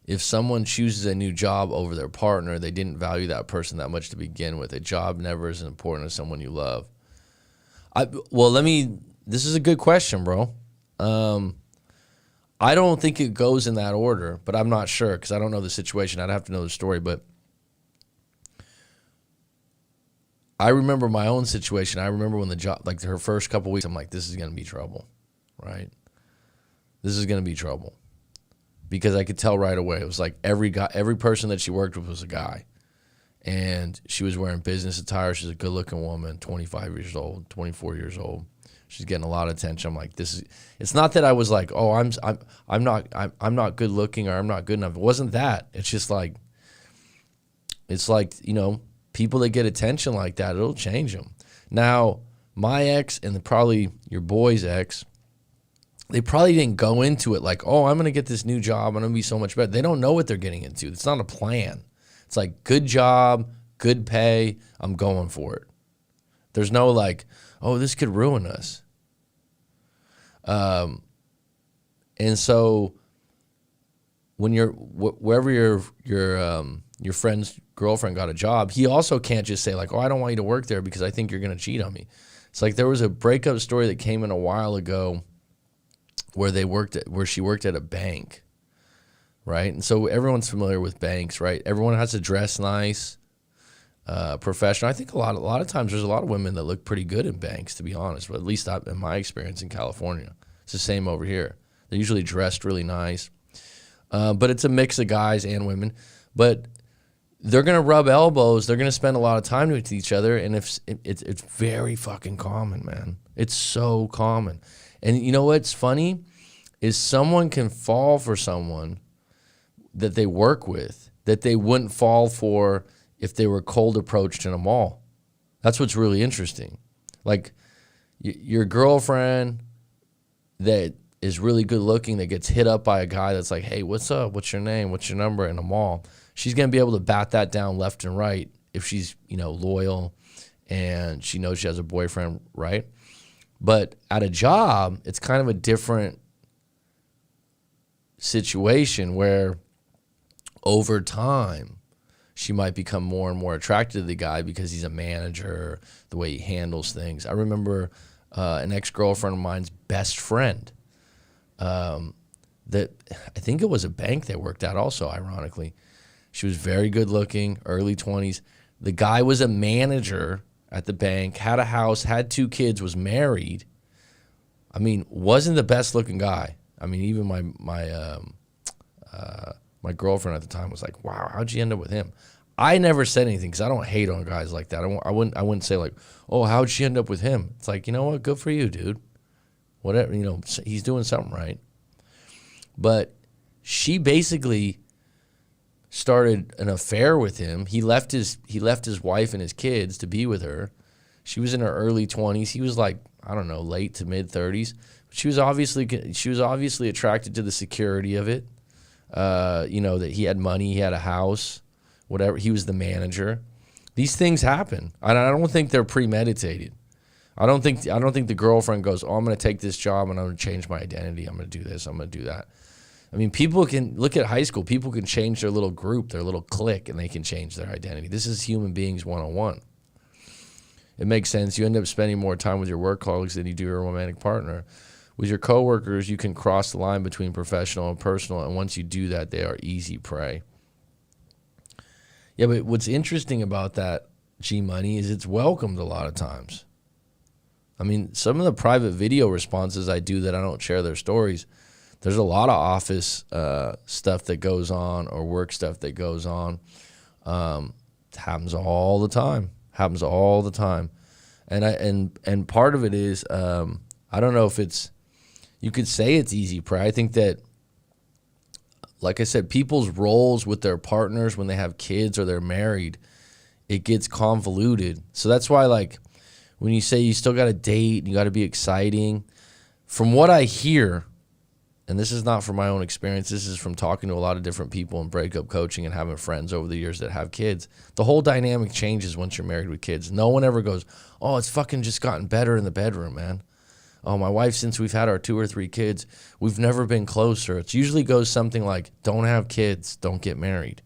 if someone chooses a new job over their partner, they didn't value that person that much to begin with. A job never is as important as someone you love. This is a good question, bro. I don't think it goes in that order, but I'm not sure because I don't know the situation. I'd have to know the story, but I remember my own situation. I remember when the job, like her first couple weeks, I'm like, this is going to be trouble, right? This is going to be trouble. Because I could tell right away. It was like every person that she worked with was a guy. and she was wearing business attire. She's a good-looking woman, 25 years old, 24 years old. She's getting a lot of attention. I'm like, this is. It's not that I was like, oh, I'm not good looking or I'm not good enough. It wasn't that. It's just like, it's like, you know, people that get attention like that, it'll change them. Now, my ex and probably your boy's ex, they probably didn't go into it like, oh, I'm going to get this new job. I'm going to be so much better. They don't know what they're getting into. It's not a plan. It's like, good job, good pay, I'm going for it. There's no like, oh, this could ruin us. And so when wherever your friend's girlfriend got a job, he also can't just say like, oh, I don't want you to work there because I think you're going to cheat on me. It's like there was a breakup story that came in a while ago where she worked at a bank, right? And so everyone's familiar with banks, right? Everyone has to dress nice, professional. I think a lot of times there's a lot of women that look pretty good in banks, to be honest. But at least in my experience in California, it's the same over here. They're usually dressed really nice, but it's a mix of guys and women. But they're gonna rub elbows. They're gonna spend a lot of time with each other, and it's very fucking common, man. It's so common. And you know what's funny is someone can fall for someone that they work with that they wouldn't fall for if they were cold approached in a mall. That's what's really interesting. Like your girlfriend that is really good looking that gets hit up by a guy that's like, hey, what's up? What's your name? What's your number in a mall? She's going to be able to bat that down left and right if she's, you know, loyal and she knows she has a boyfriend, right? But at a job, it's kind of a different situation where over time, she might become more and more attracted to the guy because he's a manager, the way he handles things. I remember an ex-girlfriend of mine's best friend that I think it was a bank they worked at also, ironically. She was very good looking, early 20s. The guy was a manager at the bank, had a house, had 2 kids, was married. I mean, wasn't the best looking guy. I mean, even my girlfriend at the time was like, wow, how'd you end up with him? I never said anything because I don't hate on guys like that. I wouldn't say like, oh, how'd she end up with him? It's like, you know what? Good for you, dude. Whatever, you know, he's doing something right. But she basically started an affair with him. He left his wife and his kids to be with her. She was in her early 20s. He was like, I don't know, late to mid 30s. She was obviously attracted to the security of it. You know, that he had money, he had a house, whatever. He was the manager. These things happen. I don't think they're premeditated. I don't think the girlfriend goes, oh, I'm going to take this job and I'm going to change my identity. I'm going to do this. I'm going to do that. I mean, people can look at high school. People can change their little group, their little clique, and they can change their identity. This is human beings 101. It makes sense. You end up spending more time with your work colleagues than you do your romantic partner. With your coworkers, you can cross the line between professional and personal, and once you do that, they are easy prey. Yeah, but what's interesting about that, G-Money, is it's welcomed a lot of times. I mean, some of the private video responses I do that I don't share their stories, there's a lot of office stuff that goes on or work stuff that goes on. It happens all the time. Happens all the time. And part of it is, I don't know if it's, you could say it's easy prey. I think that, like I said, people's roles with their partners when they have kids or they're married, it gets convoluted. So that's why, like, when you say you still got to date, you got to be exciting. From what I hear, and this is not from my own experience, this is from talking to a lot of different people in breakup coaching and having friends over the years that have kids, the whole dynamic changes once you're married with kids. No one ever goes, oh, it's fucking just gotten better in the bedroom, man. Oh, my wife, since we've had our 2 or 3 kids, we've never been closer. It usually goes something like, don't have kids, don't get married.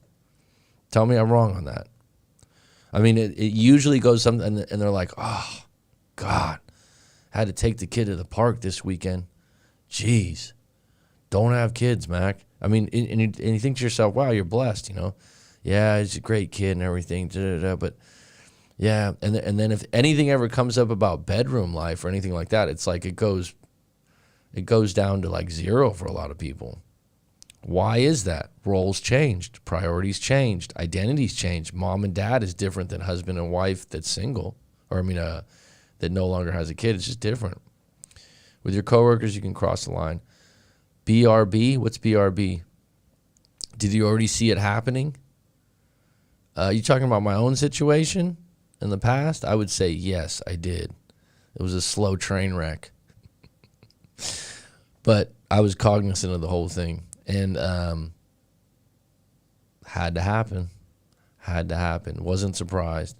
Tell me I'm wrong on that. I mean, it usually goes something, and they're like, oh, God, had to take the kid to the park this weekend. Jeez, don't have kids, Mac. I mean, and you think to yourself, wow, you're blessed, you know. Yeah, he's a great kid and everything, but yeah, and then if anything ever comes up about bedroom life or anything like that, it's like it goes down to like 0 for a lot of people. Why is that? Roles changed, priorities changed, identities changed. Mom and dad is different than husband and wife that's single, that no longer has a kid. It's just different. With your coworkers, you can cross the line. BRB, what's BRB? Did you already see it happening? You talking about my own situation in the past? I would say yes, I did. It was a slow train wreck. But I was cognizant of the whole thing. And had to happen. Wasn't surprised.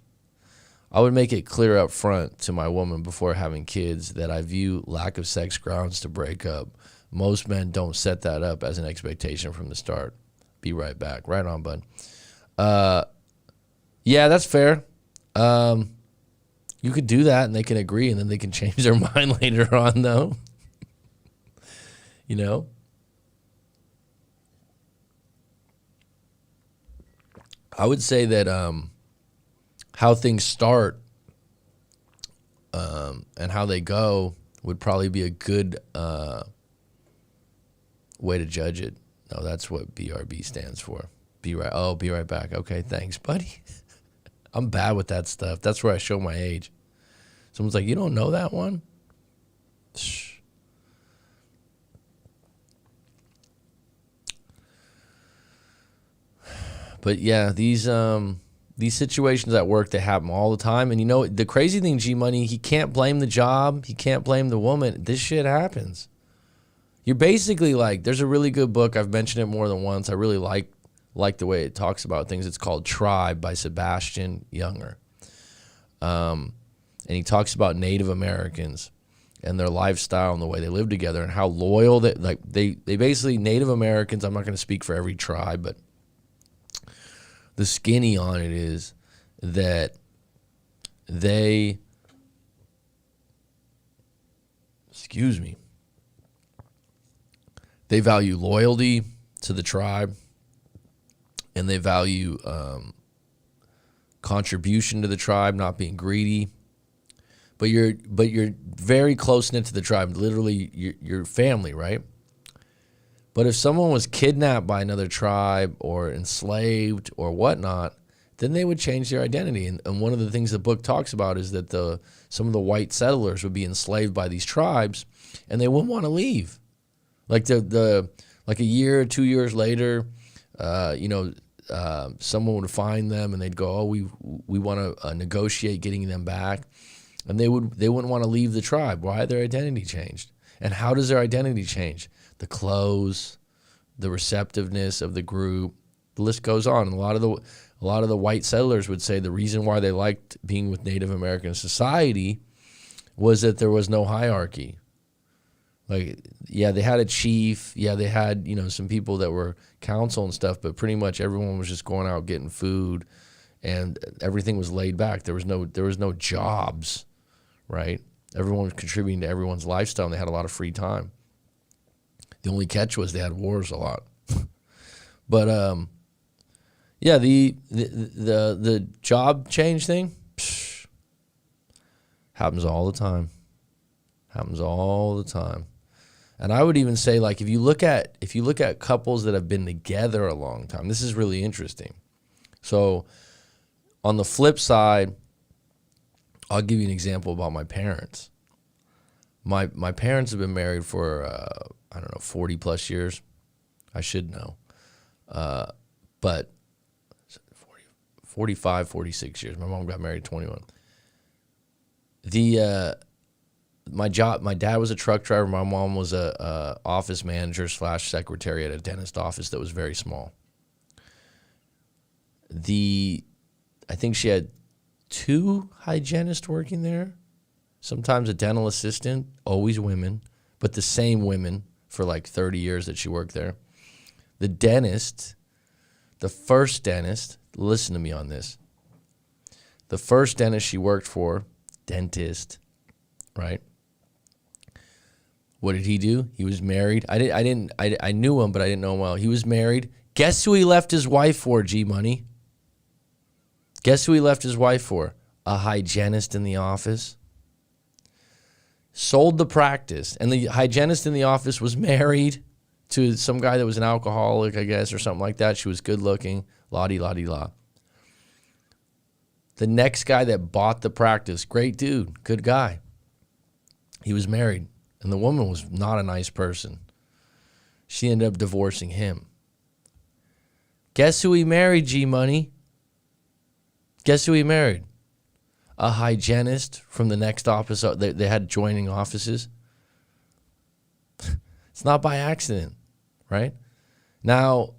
I would make it clear up front to my woman before having kids that I view lack of sex grounds to break up. Most men don't set that up as an expectation from the start. Be right back. Right on, bud. Yeah, that's fair. You could do that and they can agree and then they can change their mind later on, though. You know? I would say that how things start and how they go would probably be a good way to judge it. No, that's what BRB stands for. Be right back. Okay, thanks, buddy. I'm bad with that stuff. That's where I show my age. Someone's like, you don't know that one? Shh. But yeah, these situations at work, they happen all the time. And you know, the crazy thing, G-Money, he can't blame the job. He can't blame the woman. This shit happens. You're basically like, there's a really good book. I've mentioned it more than once. I really like the way it talks about things. It's called Tribe by Sebastian Junger. And he talks about Native Americans and their lifestyle and the way they live together and how loyal they basically, Native Americans, I'm not going to speak for every tribe, but the skinny on it is that they value loyalty to the tribe, and they value contribution to the tribe, not being greedy. But you're very close knit to the tribe, literally your family, right? But if someone was kidnapped by another tribe or enslaved or whatnot, then they would change their identity. And one of the things the book talks about is that some of the white settlers would be enslaved by these tribes, and they wouldn't want to leave. Like like a year or 2 years later, someone would find them and they'd go, oh, we want to negotiate getting them back, and they wouldn't want to leave the tribe. Why? Their identity changed. And how does their identity change? The clothes, the receptiveness of the group, the list goes on. And a lot of the white settlers would say the reason why they liked being with Native American society was that there was no hierarchy. Like, yeah, they had a chief. Yeah, they had, some people that were council and stuff, but pretty much everyone was just going out getting food, and everything was laid back. There was no jobs, right? Everyone was contributing to everyone's lifestyle, and they had a lot of free time. The only catch was they had wars a lot. But yeah, the job change thing happens all the time. And I would even say, like, if you look at couples that have been together a long time, this is really interesting. So on the flip side, I'll give you an example about my parents. My parents have been married for 40 plus years. I should know. But 45, 46 years. My mom got married at 21. My dad was a truck driver. My mom was a office manager / secretary at a dentist office that was very small. I think she had 2 hygienists working there, sometimes a dental assistant, always women, but the same women for like 30 years that she worked there. The first dentist, listen to me on this. The first dentist she worked for, dentist, right? What did he do? He was married. I knew him, but I didn't know him well. He was married. Guess who he left his wife for, G-Money? Guess who he left his wife for? A hygienist in the office. Sold the practice. And the hygienist in the office was married to some guy that was an alcoholic, I guess, or something like that. She was good looking, la-di-la-di-la. The next guy that bought the practice, great dude, good guy. He was married, and the woman was not a nice person. She ended up divorcing him. Guess who he married, G-Money? Guess who he married? A hygienist from the next office. They had joining offices. It's not by accident, right? Now,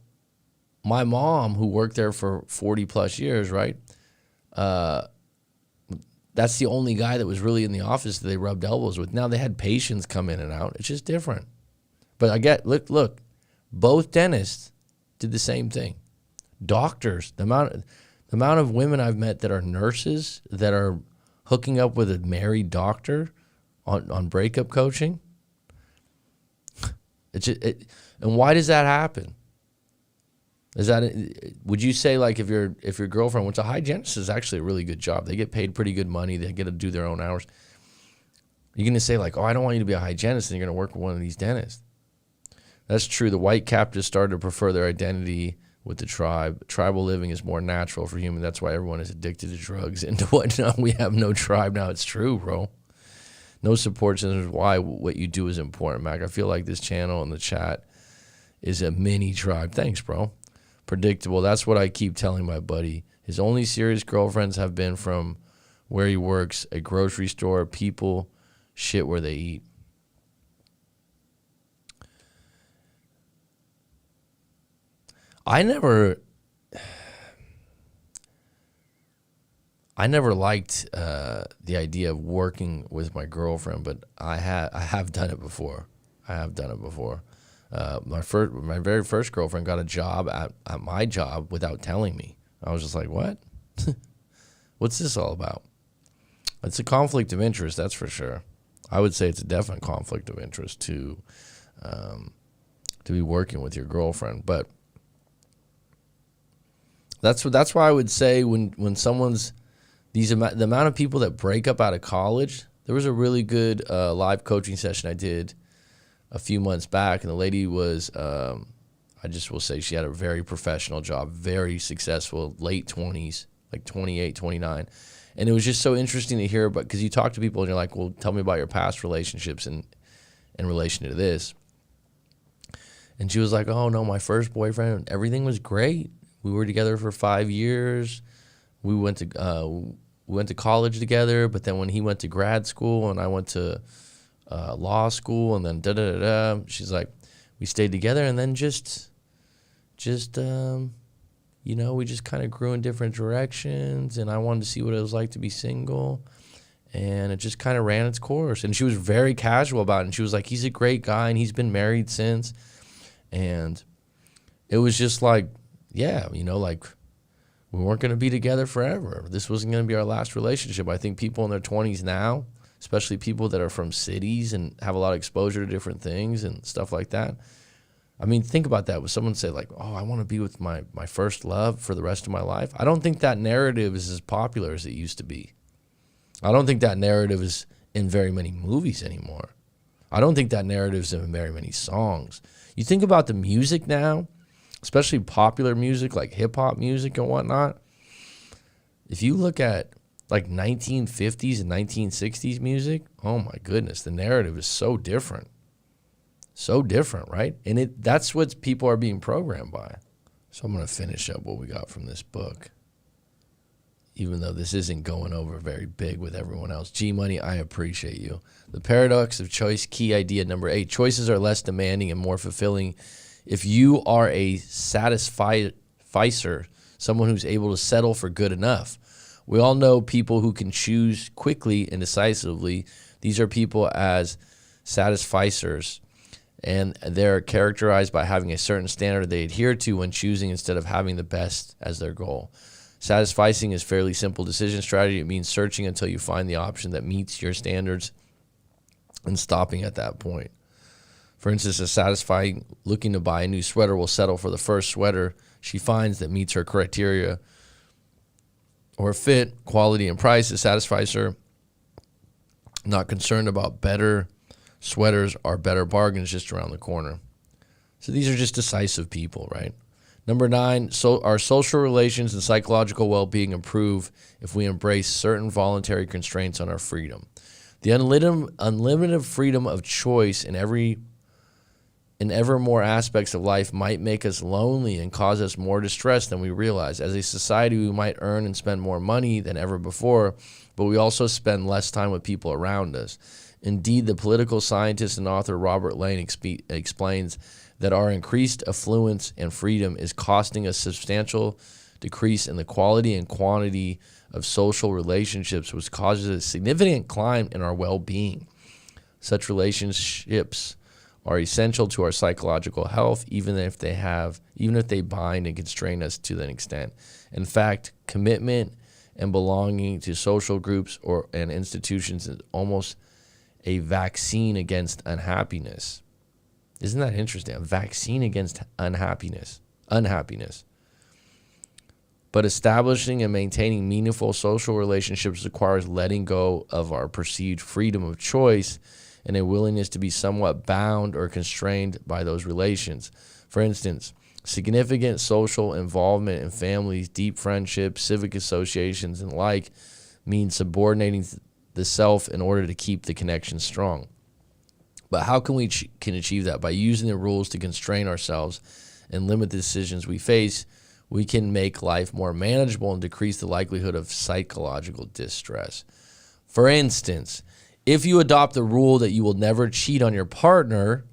my mom, who worked there for 40 plus years, right? That's the only guy that was really in the office that they rubbed elbows with. Now they had patients come in and out. It's just different. But I get, look, both dentists did the same thing. Doctors, the amount of women I've met that are nurses that are hooking up with a married doctor on breakup coaching. And why does that happen? Would you say, like, if your girlfriend went to hygienist, is actually a really good job. They get paid pretty good money. They get to do their own hours. You're going to say, like, oh, I don't want you to be a hygienist, and you're going to work with one of these dentists. That's true. The white captives started to prefer their identity with the tribe. Tribal living is more natural for humans. That's why everyone is addicted to drugs and to whatnot. We have no tribe now. It's true, bro. No support system is why what you do is important, Mac. I feel like this channel and the chat is a mini tribe. Thanks, bro. Predictable. That's what I keep telling my buddy. His only serious girlfriends have been from where he works, a grocery store, people, shit where they eat. I never liked the idea of working with my girlfriend, but I have done it before. My very first girlfriend got a job at my job without telling me. I was just like, what? What's this all about? It's a conflict of interest, that's for sure. I would say it's a definite conflict of interest to be working with your girlfriend, but that's why I would say when someone's the amount of people that break up out of college. There was a really good live coaching session I did a few months back, and the lady was I just will say she had a very professional job, very successful, late 20s, like 28, 29. And it was just so interesting to hear about, because you talk to people and you're like, well, tell me about your past relationships in relation to this. And she was like, oh no, my first boyfriend, everything was great. We were together for 5 years. We went to college together, but then when he went to grad school and I went to law school, and then da-da-da-da, she's like, we stayed together, and then just we just kind of grew in different directions, and I wanted to see what it was like to be single, and it just kind of ran its course. And she was very casual about it, and she was like, he's a great guy, and he's been married since. And it was just like, yeah, like we weren't going to be together forever. This wasn't going to be our last relationship. I think people in their 20s now, especially people that are from cities and have a lot of exposure to different things and stuff like that. I mean, think about that. When someone say like, oh, I want to be with my first love for the rest of my life. I don't think that narrative is as popular as it used to be. I don't think that narrative is in very many movies anymore. I don't think that narrative is in very many songs. You think about the music now, especially popular music like hip-hop music and whatnot. If you look at like 1950s and 1960s music, oh my goodness, the narrative is so different. So different, right? And that's what people are being programmed by. So I'm going to finish up what we got from this book, even though this isn't going over very big with everyone else. G-Money, I appreciate you. The paradox of choice, key idea number 8. Choices are less demanding and more fulfilling if you are a satisficer, someone who's able to settle for good enough. We all know people who can choose quickly and decisively. These are people as satisficers, and they're characterized by having a certain standard they adhere to when choosing instead of having the best as their goal. Satisficing is fairly simple decision strategy. It means searching until you find the option that meets your standards and stopping at that point. For instance, a satisfying looking to buy a new sweater will settle for the first sweater she finds that meets her criteria or fit, quality, and price. It satisfies her, not concerned about better sweaters or better bargains just around the corner. So these are just decisive people, right? Number 9, so our social relations and psychological well-being improve if we embrace certain voluntary constraints on our freedom. The unlimited freedom of choice in ever more aspects of life might make us lonely and cause us more distress than we realize. As a society, we might earn and spend more money than ever before, but we also spend less time with people around us. Indeed, the political scientist and author Robert Lane explains that our increased affluence and freedom is costing a substantial decrease in the quality and quantity of social relationships, which causes a significant climb in our well-being. Such relationships are essential to our psychological health, even if they bind and constrain us to an extent. In fact, commitment and belonging to social groups and institutions is almost a vaccine against unhappiness. Isn't that interesting? A vaccine against unhappiness. But establishing and maintaining meaningful social relationships requires letting go of our perceived freedom of choice and a willingness to be somewhat bound or constrained by those relations. For instance, significant social involvement in families, deep friendships, civic associations, and like means subordinating the self in order to keep the connection strong. But how can we achieve that? By using the rules to constrain ourselves and limit the decisions we face, we can make life more manageable and decrease the likelihood of psychological distress. For instance, if you adopt the rule that you will never cheat on your partner,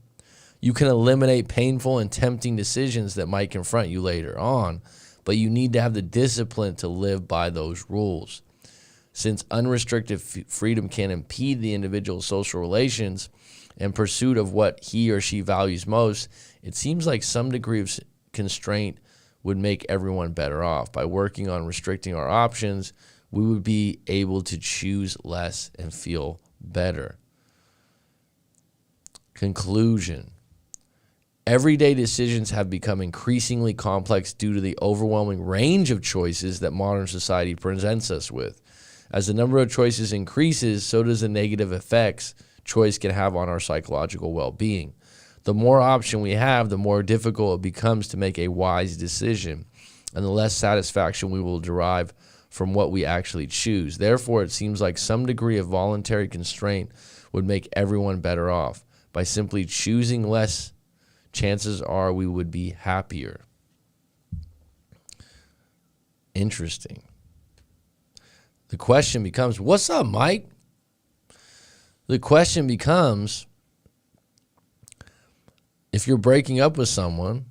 you can eliminate painful and tempting decisions that might confront you later on, but you need to have the discipline to live by those rules. Since unrestricted freedom can impede the individual's social relations and pursuit of what he or she values most, it seems like some degree of constraint would make everyone better off. By working on restricting our options, we would be able to choose less and feel better. Conclusion. Everyday decisions have become increasingly complex due to the overwhelming range of choices that modern society presents us with. As the number of choices increases, so does the negative effects choice can have on our psychological well-being. The more option we have, the more difficult it becomes to make a wise decision, and the less satisfaction we will derive from what we actually choose. Therefore, it seems like some degree of voluntary constraint would make everyone better off. By simply choosing less, chances are we would be happier. Interesting. The question becomes, what's up, Mike? The question becomes, if you're breaking up with someone,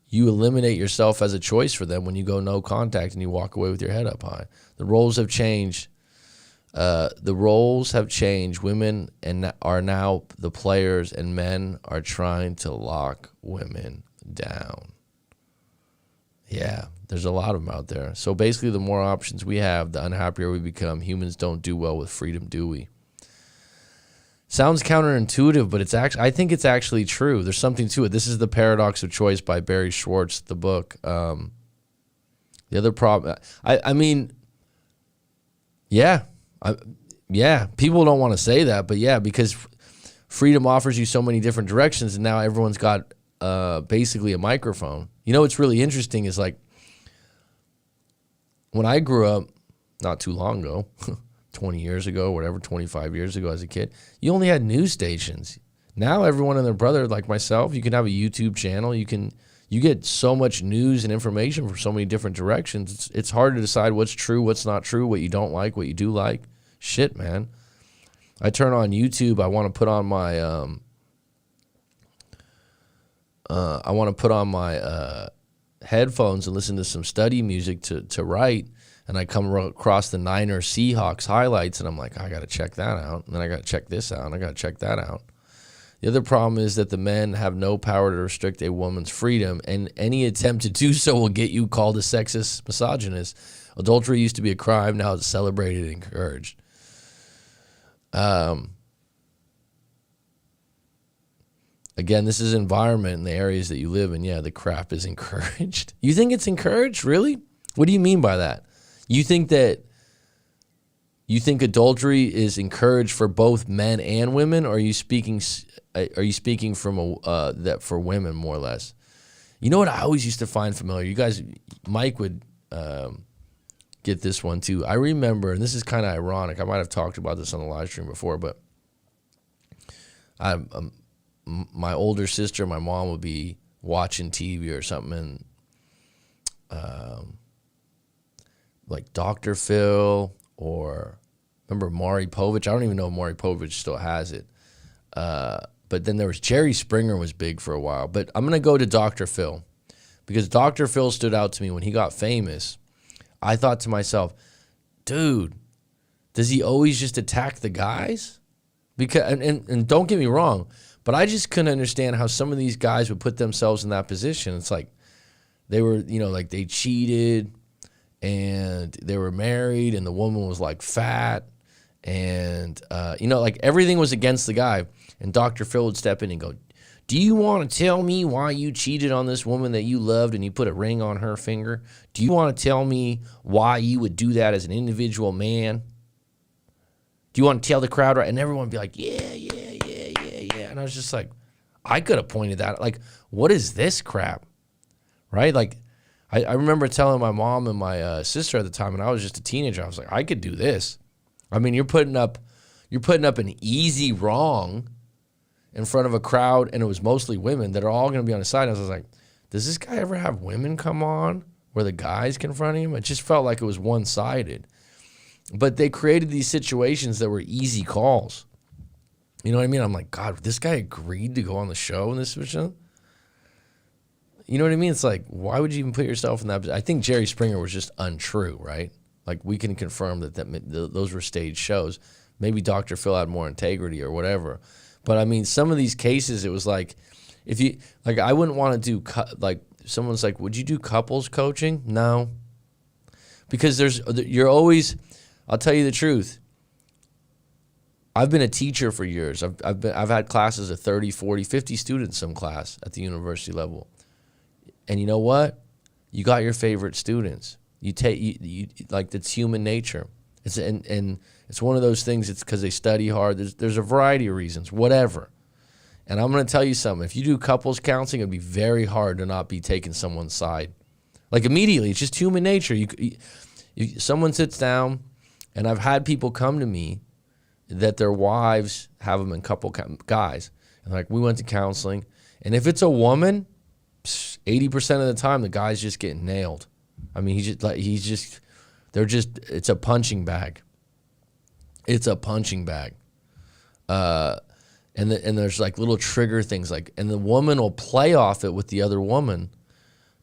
you eliminate yourself as a choice for them when you go no contact and you walk away with your head up high. The roles have changed. Women are now the players, and men are trying to lock women down. Yeah, there's a lot of them out there. So basically, the more options we have, the unhappier we become. Humans don't do well with freedom, do we? Sounds counterintuitive, but I think it's actually true. There's something to it. This is The Paradox of Choice by Barry Schwartz, the book. The other problem, people don't want to say that, but yeah, because freedom offers you so many different directions, and now everyone's got basically a microphone. You know what's really interesting is, like, when I grew up, not too long ago, 20 years ago, whatever, 25 years ago as a kid, you only had news stations. Now everyone and their brother, like myself, you can have a YouTube channel. You get so much news and information from so many different directions. It's hard to decide what's true, what's not true, what you don't like, what you do like. Shit, man. I turn on YouTube. I want to put on my headphones and listen to some study music to write. And I come across the Niners Seahawks highlights, and I'm like, I got to check that out. And then I got to check this out, and I got to check that out. The other problem is that the men have no power to restrict a woman's freedom, and any attempt to do so will get you called a sexist, misogynist. Adultery used to be a crime. Now it's celebrated and encouraged. Again, this is environment in the areas that you live in. Yeah, the crap is encouraged. You think it's encouraged? Really? What do you mean by that? You think that You think adultery is encouraged for both men and women, or are you speaking from that for women more or less? You know what I always used to find familiar? You guys, Mike would get this one too. I remember, and this is kind of ironic. I might have talked about this on the live stream before, but my older sister, my mom would be watching TV or something, and like Dr. Phil, or remember Maury Povich? I don't even know if Maury Povich still has it. But then there was Jerry Springer was big for a while. But I'm going to go to Dr. Phil, because Dr. Phil stood out to me when he got famous. I thought to myself, dude, does he always just attack the guys? Because and don't get me wrong, but I just couldn't understand how some of these guys would put themselves in that position. It's like they were, like they cheated and they were married and the woman was like fat and, like everything was against the guy. And Dr. Phil would step in and go, do you want to tell me why you cheated on this woman that you loved and you put a ring on her finger? Do you want to tell me why you would do that as an individual man? Do you want to tell the crowd? Right? And everyone would be like, yeah. And I was just like, I could have pointed that. Like, what is this crap? Right? Like, I remember telling my mom and my sister at the time, and I was just a teenager, I was like, I could do this. I mean, you're putting up an easy wrong in front of a crowd, and it was mostly women that are all going to be on his side. And I was like, does this guy ever have women come on where the guy's confronting him? It just felt like it was one-sided. But they created these situations that were easy calls. You know what I mean? I'm like, God, this guy agreed to go on the show in this situation? You know what I mean? It's like, why would you even put yourself in that position? I think Jerry Springer was just untrue, right? Like, we can confirm that those were staged shows. Maybe Dr. Phil had more integrity or whatever. But, I mean, some of these cases, it was like, I wouldn't want to do, someone's like, would you do couples coaching? No. Because you're always, I'll tell you the truth. I've been a teacher for years. I've had classes of 30, 40, 50 students some class at the university level. And you know what? You got your favorite students. That's human nature. It's it's one of those things. It's because they study hard. There's a variety of reasons, whatever. And I'm going to tell you something. If you do couples counseling, it'd be very hard to not be taking someone's side. Like immediately, it's just human nature. Someone sits down, and I've had people come to me that their wives have them in couple guys. And like, we went to counseling, and if it's a woman, 80% of the time the guy's just getting nailed. I mean, it's a punching bag. It's a punching bag. And there's like little trigger things and the woman will play off it with the other woman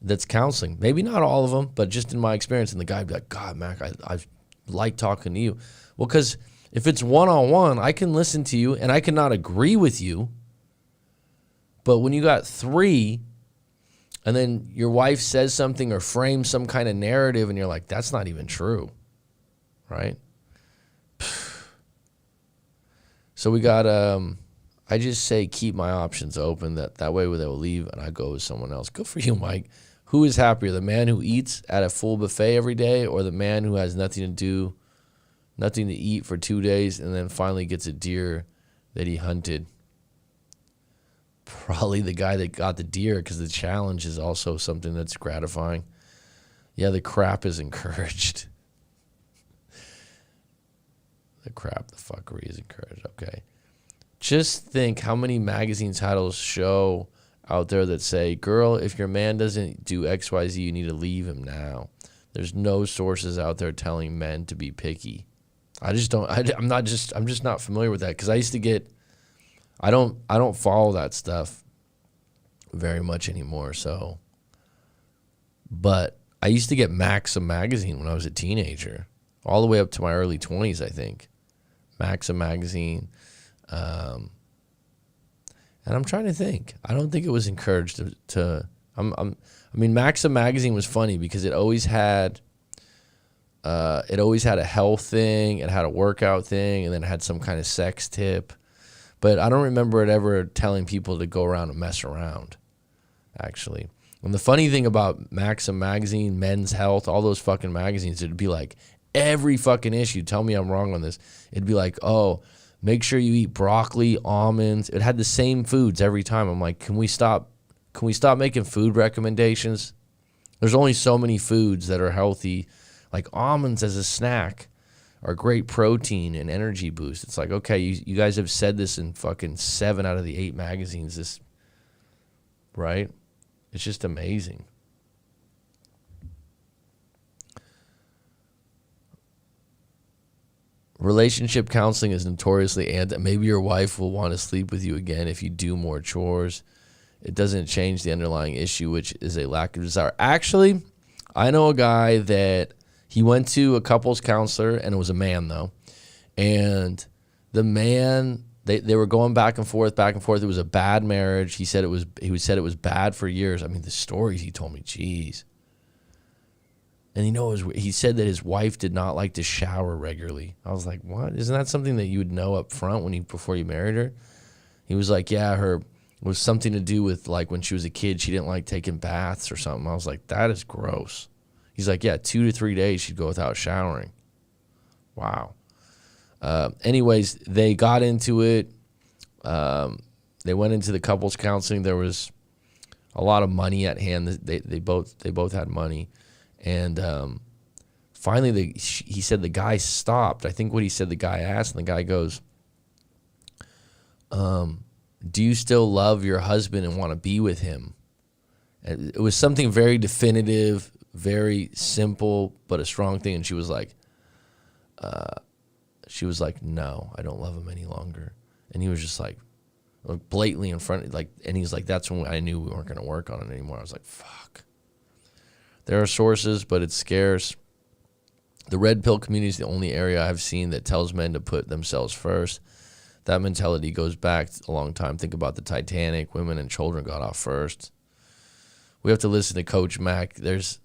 that's counseling. Maybe not all of them, but just in my experience. And the guy would be like, God, Mac, I like talking to you. Well, because if it's one-on-one, I can listen to you and I cannot agree with you. But when you got three, and then your wife says something or frames some kind of narrative, and you're like, that's not even true, right? So we got, I just say keep my options open. That way they will leave, and I go with someone else. Good for you, Mike. Who is happier, the man who eats at a full buffet every day, or the man who has nothing to eat for 2 days, and then finally gets a deer that he hunted? Probably the guy that got the deer, because the challenge is also something that's gratifying. Yeah, the crap is encouraged. The fuckery is encouraged. Okay. Just think how many magazine titles show out there that say, girl, if your man doesn't do XYZ, you need to leave him now. There's no sources out there telling men to be picky. I'm just not familiar with that, because I used to get, I don't follow that stuff very much anymore. So, but I used to get Maxim magazine when I was a teenager, all the way up to my early 20s, I think. Maxim magazine, and I'm trying to think. I don't think it was encouraged to. I mean, Maxim magazine was funny because it always had a health thing, it had a workout thing, and then it had some kind of sex tip. But I don't remember it ever telling people to go around and mess around, actually. And the funny thing about Maxim magazine, Men's Health, all those fucking magazines, it'd be like, every fucking issue. Tell me I'm wrong on this. It'd be like, oh, make sure you eat broccoli, almonds. It had the same foods every time. I'm like, can we stop making food recommendations? There's only so many foods that are healthy. Like almonds as a snack are great protein and energy boost. It's like, okay, you guys have said this in fucking 7 out of the 8 magazines, right? It's just amazing. Relationship counseling is notoriously maybe your wife will want to sleep with you again if you do more chores. It doesn't change the underlying issue, which is a lack of desire. Actually, I know a guy that he went to a couples counselor, and it was a man though. And the man, they were going back and forth. It was a bad marriage. He said it was bad for years. I mean, the stories he told me, geez. And he said that his wife did not like to shower regularly. I was like, what? Isn't that something that you would know up front before you married her? He was like, yeah, it was something to do with like when she was a kid, she didn't like taking baths or something. I was like, that is gross. He's like, yeah, 2 to 3 days she'd go without showering. Wow. Anyways, they got into it. They went into the couples counseling. There was a lot of money at hand. They both had money. And finally, he said the guy stopped. I think what he said, the guy asked, and the guy goes, do you still love your husband and want to be with him? And it was something very definitive, very simple, but a strong thing. And she was like, no, I don't love him any longer. And he was just like blatantly in front, and he's like, that's when I knew we weren't going to work on it anymore. I was like, fuck. There are sources, but it's scarce. The red pill community is the only area I've seen that tells men to put themselves first. That mentality goes back a long time. Think about the Titanic. Women and children got off first. We have to listen to Coach Mac. There's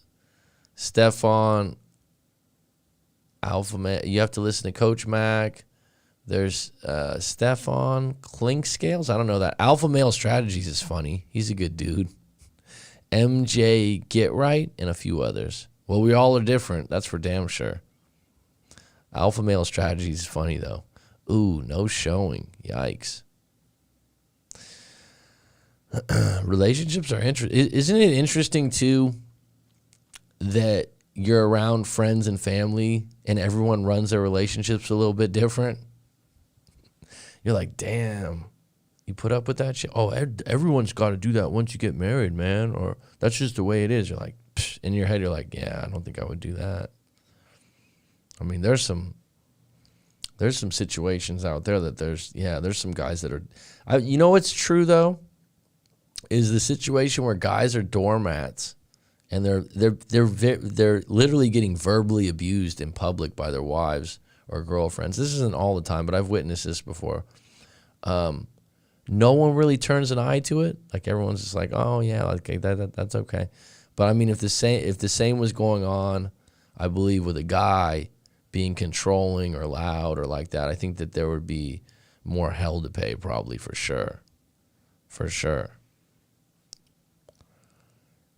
Stefan Alpha Man. You have to listen to Coach Mac. There's Stefan Clinkscales. I don't know that. Alpha Male Strategies is funny. He's a good dude. MJ Get Right, and a few others. Well, we all are different. That's for damn sure. Alpha Male Strategies is funny, though. Ooh, no showing. Yikes. Relationships are interesting. Isn't it interesting, too, that you're around friends and family, and everyone runs their relationships a little bit different? You're like, damn. You put up with that shit? Oh, everyone's got to do that once you get married, man. Or that's just the way it is. You're like, psh, in your head, you're like, yeah, I don't think I would do that. I mean, there's some situations out there that there's some guys that are, you know what's true though, is the situation where guys are doormats, and they're literally getting verbally abused in public by their wives or girlfriends. This isn't all the time, but I've witnessed this before. No one really turns an eye to it. Like everyone's just like, oh yeah, okay, that's okay. But I mean, if the same was going on, I believe with a guy being controlling or loud or like that, I think that there would be more hell to pay, probably, for sure. For sure.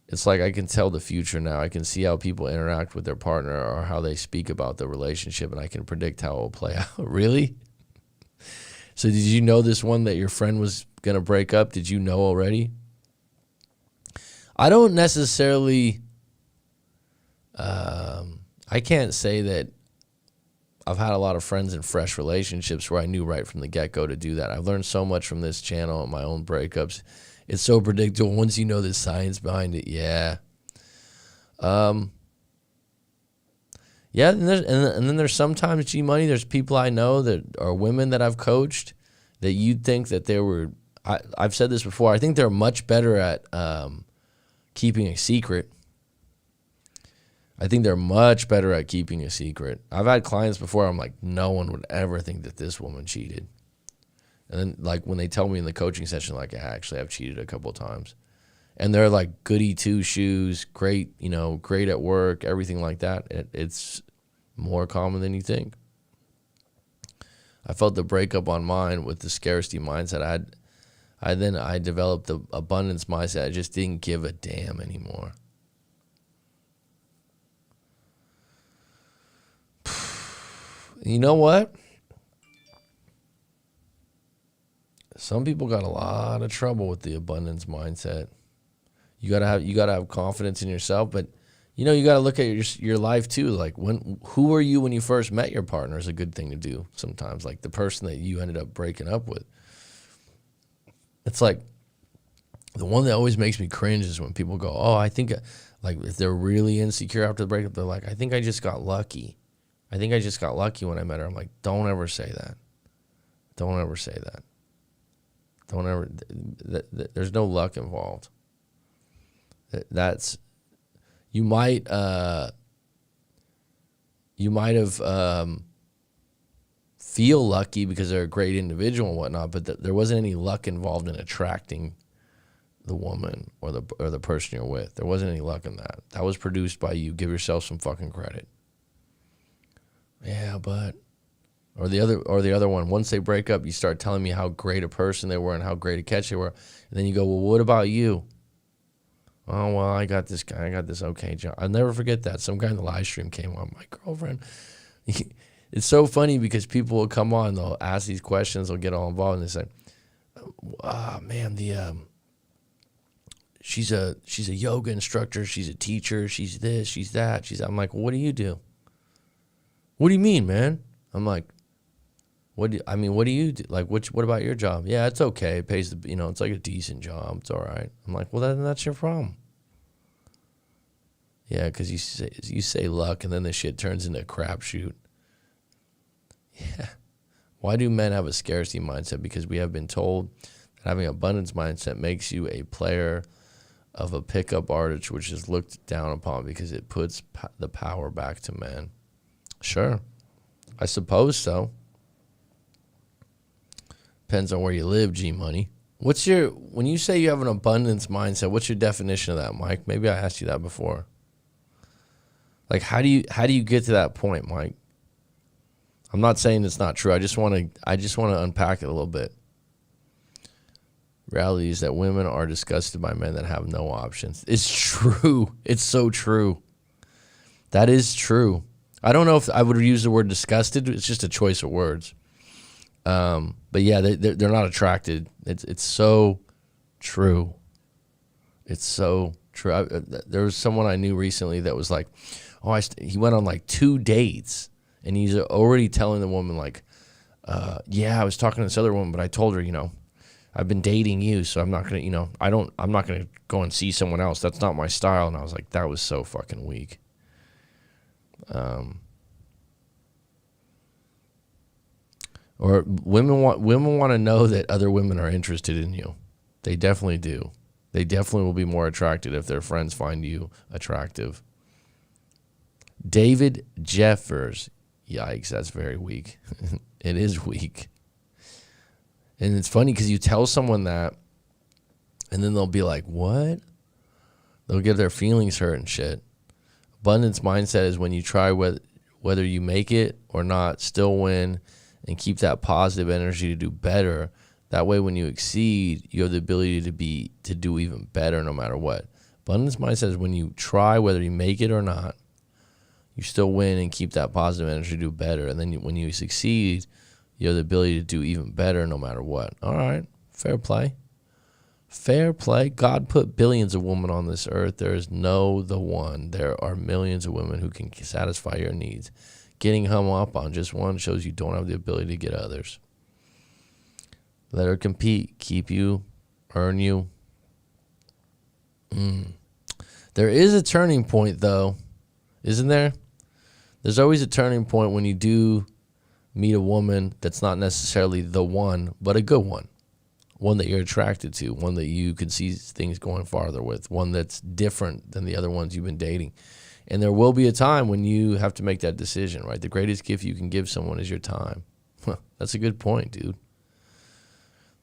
It's like I can tell the future now. I can see how people interact with their partner or how they speak about the relationship, and I can predict how it will play out. Really? So did you know this one that your friend was going to break up? Did you know already? I don't necessarily, I can't say that I've had a lot of friends in fresh relationships where I knew right from the get-go to do that. I've learned so much from this channel and my own breakups. It's so predictable once you know the science behind it. Yeah. Yeah, and then there's sometimes, G-Money, there's people I know that are women that I've coached that you'd think that they were, I've said this before, I think they're much better at keeping a secret. I think they're much better at keeping a secret. I've had clients before, I'm like, no one would ever think that this woman cheated. And then, like, when they tell me in the coaching session, like, yeah, actually, I've cheated a couple of times. And they're like goody two-shoes, great, great at work, everything like that. It's more common than you think. I felt the breakup on mine with the scarcity mindset. I developed the abundance mindset. I just didn't give a damn anymore. You know what? Some people got a lot of trouble with the abundance mindset. You gotta have confidence in yourself, but you gotta look at your life too. Like who were you when you first met your partner is a good thing to do sometimes. Like the person that you ended up breaking up with. It's like the one that always makes me cringe is when people go, "Oh, I think," like if they're really insecure after the breakup, they're like, "I think I just got lucky. I think I just got lucky when I met her." I'm like, don't ever say that. Don't ever say that. Don't ever. There's no luck involved. That's you might have feel lucky because they're a great individual and whatnot, but there wasn't any luck involved in attracting the woman or the person you're with. There wasn't any luck in that. That was produced by you. Give yourself some fucking credit. Yeah, but or the other one. Once they break up, you start telling me how great a person they were and how great a catch they were, and then you go, "Well, what about you?" "Oh, well, I got this guy. I got this okay job." I'll never forget that. Some guy in the live stream came on. My girlfriend. It's so funny because people will come on, they'll ask these questions, they'll get all involved, and they say, man, she's a yoga instructor, she's a teacher, she's this, she's that. I'm like, "What do you do?" "What do you mean, man?" I'm like, what do you do? Like, what about your job?" "Yeah, it's okay. It pays it's like a decent job. It's all right." I'm like, "Well, then that's your problem." "Yeah, because you say luck, and then the shit turns into a crapshoot." Yeah. Why do men have a scarcity mindset? Because we have been told that having an abundance mindset makes you a player of a pickup artist, which is looked down upon because it puts the power back to men. Sure. I suppose so. Depends on where you live, G-Money. When you say you have an abundance mindset, what's your definition of that, Mike? Maybe I asked you that before. Like, how do you get to that point, Mike? I'm not saying it's not true. I just want to unpack it a little bit. Reality is that women are disgusted by men that have no options. It's true. It's so true. That is true. I don't know if I would use the word disgusted. It's just a choice of words. But yeah, they're not attracted. It's so true. It's so true. There was someone I knew recently that was like, he went on like 2 dates, and he's already telling the woman like, "Yeah, I was talking to this other woman, but I told her, I've been dating you, so I'm not gonna, I'm not gonna go and see someone else. That's not my style." And I was like, that was so fucking weak. Or women want to know that other women are interested in you. They definitely do. They definitely will be more attracted if their friends find you attractive. David Jeffers. Yikes, that's very weak. It is weak. And it's funny because you tell someone that, and then they'll be like, "What?" They'll get their feelings hurt and shit. Abundance mindset is when you try whether you make it or not, still win, and keep that positive energy to do better. That way, when you exceed, you have the ability to do even better no matter what. Abundance mindset is when you try whether you make it or not, you still win and keep that positive energy to do better. And then when you succeed, you have the ability to do even better no matter what. All right, fair play. Fair play. God put billions of women on this earth. There is no the one. There are millions of women who can satisfy your needs. Getting hung up on just one shows you don't have the ability to get others. Let her compete. Keep you. Earn you. There is a turning point, though. Isn't there? There's always a turning point when you do meet a woman that's not necessarily the one, but a good one. One that you're attracted to. One that you can see things going farther with. One that's different than the other ones you've been dating. And there will be a time when you have to make that decision, right? The greatest gift you can give someone is your time. That's a good point, dude.